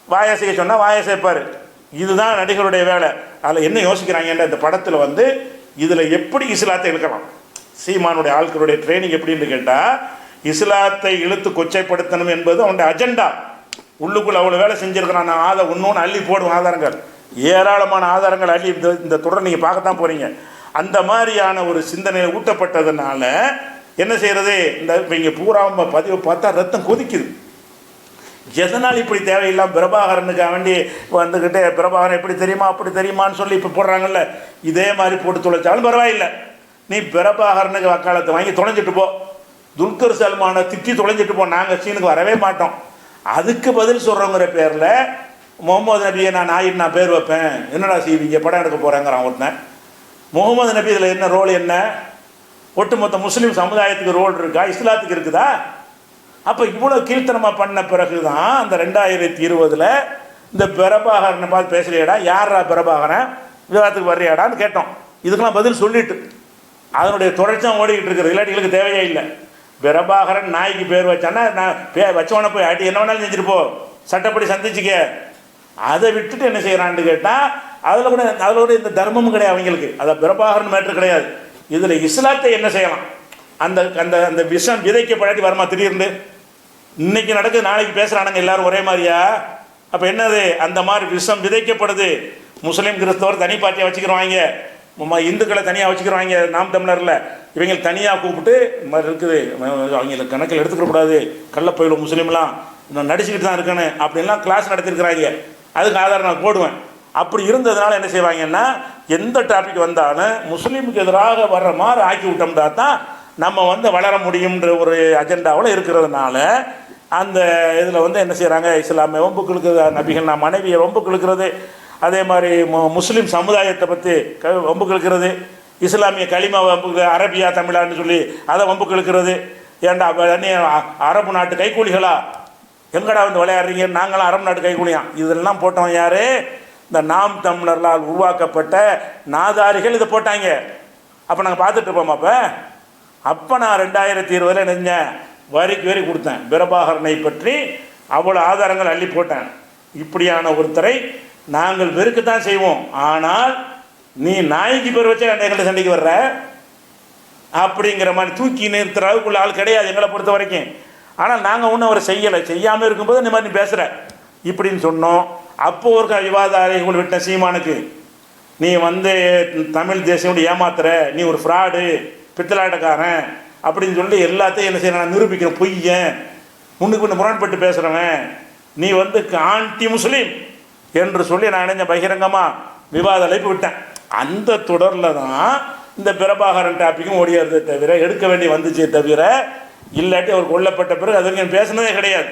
A: வாயசைக்க சொன்னால் வாயசைப்பார். இதுதான் நடிகருடைய வேலை. அதில் என்ன யோசிக்கிறாங்கன்ற இந்த படத்தில் வந்து இதில் எப்படி இஸ்லாத்தை இழுக்கலாம், சீமானுடைய ஆட்களுடைய ட்ரைனிங் எப்படின்னு கேட்டால், இஸ்லாத்தை இழுத்து கொச்சைப்படுத்தணும் என்பது அவனுடைய அஜெண்டா. உள்ளுக்குள்ள அவ்வளோ வேலை செஞ்சுருக்கிறான். நான் ஒன்று அள்ளி போடுவேன் ஆதாரங்கள், ஏராளமான ஆதாரங்கள் அள்ளி இந்த தொடர் நீங்கள் பார்க்கத்தான் போகிறீங்க. அந்த மாதிரியான ஒரு சிந்தனையில் ஊட்டப்பட்டதுனால என்ன செய்கிறது, இந்த இங்கே பூரா பதிவு பார்த்தா ரத்தம் கொதிக்குது. எதனால் இப்படி தேவையில்லாமல் பிரபாகரனுக்காக வேண்டி வந்துக்கிட்டு பிரபாகரன் எப்படி தெரியுமா அப்படி தெரியுமான்னு சொல்லி இப்போ போடுறாங்கல்ல, இதே மாதிரி போட்டு தொலைச்சாலும் பரவாயில்லை. நீ பிரபாகரனுக்கு வக்காலத்தை வாங்கி தொலைஞ்சிட்டு போ, துல்கர் சல்மானை திட்டி தொலைஞ்சிட்டு போ, நாங்கள் சீனுக்கு வரவே மாட்டோம். அதுக்கு பதில் சொல்கிறவங்கிற பேரில் முகமது நபியை நான் பேர் வைப்பேன், என்னடா செய்வீங்க, படம் எடுக்க போகிறேங்கிறான் ஒருத்தன். முகமது நபி இதில் என்ன ரோல், என்ன ஒட்டுமொத்த முஸ்லீம் சமுதாயத்துக்கு ரோல் இருக்கா, இஸ்லாத்துக்கு இருக்குதா? அப்போ இவ்வளோ கீழ்த்தனமாக பண்ண பிறகு தான் அந்த 2020 இந்த பிரபாகரனை பார்த்து பேசுறியாடா, யாரா பிரபாகரன், விவாதத்துக்கு வர்றியாடான்னு கேட்டோம். இதுக்கெல்லாம் பதில் சொல்லிட்டு அதனுடைய தொடர்ச்சியாக ஓடிக்கிட்டு இருக்கிறது. இல்லாட்டிகளுக்கு தேவையே இல்லை. பிரபாகரன் நாய்க்கு பேர் வச்சான்னா நான் வச்சவனை போய் ஆட்டி என்ன வேணாலும் செஞ்சுட்டு போ, சட்டப்படி சந்திச்சுக்க. அதை விட்டுட்டு என்ன செய்கிறான்னு கேட்டால், அதில் கூட இந்த தர்மமும் கிடையாது அவங்களுக்கு. அதை பிரபாகரன் மேட்ரு கிடையாது. இதில் இஸ்லாத்தை என்ன செய்யலாம், அந்த அந்த அந்த விஷம் விதைக்கப்படாட்டி வருமா திடீர்னு? இன்னைக்கு நடக்குது, நாளைக்கு பேசுகிறானுங்க எல்லாரும் ஒரே மாதிரியா? அப்போ என்னது, அந்த மாதிரி விஷம் விதைக்கப்படுது. முஸ்லீம் கிறிஸ்தவர் தனி பார்ட்டியாக வச்சுக்கிறவாங்க, இந்துக்களை தனியாக வச்சுக்கிறவாங்க. நாம் தமிழரில் இவங்க தனியாக கூப்பிட்டு மாதிரி இருக்குது, அவங்களுக்கு கணக்கில் எடுத்துக்கக்கூடாது, கள்ளப்பயிலும் முஸ்லீம்லாம் நடிச்சுக்கிட்டு தான் இருக்கணும் அப்படின்லாம் கிளாஸ் நடத்திருக்கிறாங்க. அதுக்கு ஆதாரம் நான் போடுவேன். அப்படி இருந்ததுனால என்ன செய்வாங்கன்னா, எந்த டாபிக் வந்தாலும் முஸ்லீமுக்கு எதிராக வர்ற மாதிரி ஆக்கி விட்டோம்னா தான் நம்ம வந்து வளர முடியுன்ற ஒரு அஜெண்டாவில் இருக்கிறதுனால அந்த இதில் வந்து என்ன செய்கிறாங்க, இஸ்லாமிய வம்புக்கு இழுக்கிறது, நபிகள் நான் மனைவியை வம்புக்கு இழுக்கிறது, அதே மாதிரி முஸ்லீம் சமுதாயத்தை பற்றி வம்புக்கு இழுக்கிறது, இஸ்லாமிய களிமா வம்புக்கு, அரபியா தமிழான்னு சொல்லி அதை வம்புக்கு இழுக்கிறது. ஏன்டா அரபு நாட்டு கைக்கூலிகளா, எங்கடா வந்து விளையாடுறீங்க, நாங்களாம் அரபு நாட்டு கைக்கூலியாம். இதெல்லாம் போட்டவன் யார், இந்த நாம் தமிழர்களால் உருவாக்கப்பட்ட நாதாரிகள் இதை போட்டாங்க. அப்போ நாங்கள் பார்த்துட்டு இருப்போம். அப்போ நான் 2020 நினைஞ்சேன், வரிக்கு வரி கொடுத்தேன், பிரபாகரனை பற்றி அவ்வளோ ஆதாரங்கள் அள்ளி போட்டேன். இப்படியான ஒருத்தரை நாங்கள் வெறுக்கத்தான் செய்வோம், ஆனால் நீ நாய்க்கு பேர் வச்சா எங்களை சண்டைக்கு வர்ற அப்படிங்கிற மாதிரி தூக்கி நிறுத்துற அளவுக்குள்ள ஆள் கிடையாது எங்களை பொறுத்த வரைக்கும். ஆனால் நாங்கள் ஒன்றும் அவரை செய்யலை, செய்யாமல் இருக்கும்போது இந்த மாதிரி நீ பேசுகிற இப்படின்னு சொன்னோம். அப்போ ஒரு விவாத அறைகள் விட்ட சீமானுக்கு நீ வந்து தமிழ் தேசியம் ஏமாத்துற, நீ ஒரு ஃப்ராடு, பித்தலாட்டக்காரன் அப்படின்னு சொல்லி எல்லாத்தையும் என்ன செய்ய நான் நிரூபிக்கிறேன், பொய்யன், முன்னுக்கு பின்ன முரண்பட்டு பேசுகிறவன், நீ வந்து ஆன்டி முஸ்லீம் என்று சொல்லி நான் நினைஞ்ச பகிரங்கமாக விவாத அழைப்பு விட்டேன். அந்த தொடரில் தான் இந்த பிரபாகரன் டாப்பிக்கும் ஓடியாருதே தவிர, எடுக்க வேண்டி வந்துச்சே தவிர, இல்லாட்டி அவர் கொல்லப்பட்ட பிறகு அது வரைக்கும் பேசுனதே கிடையாது.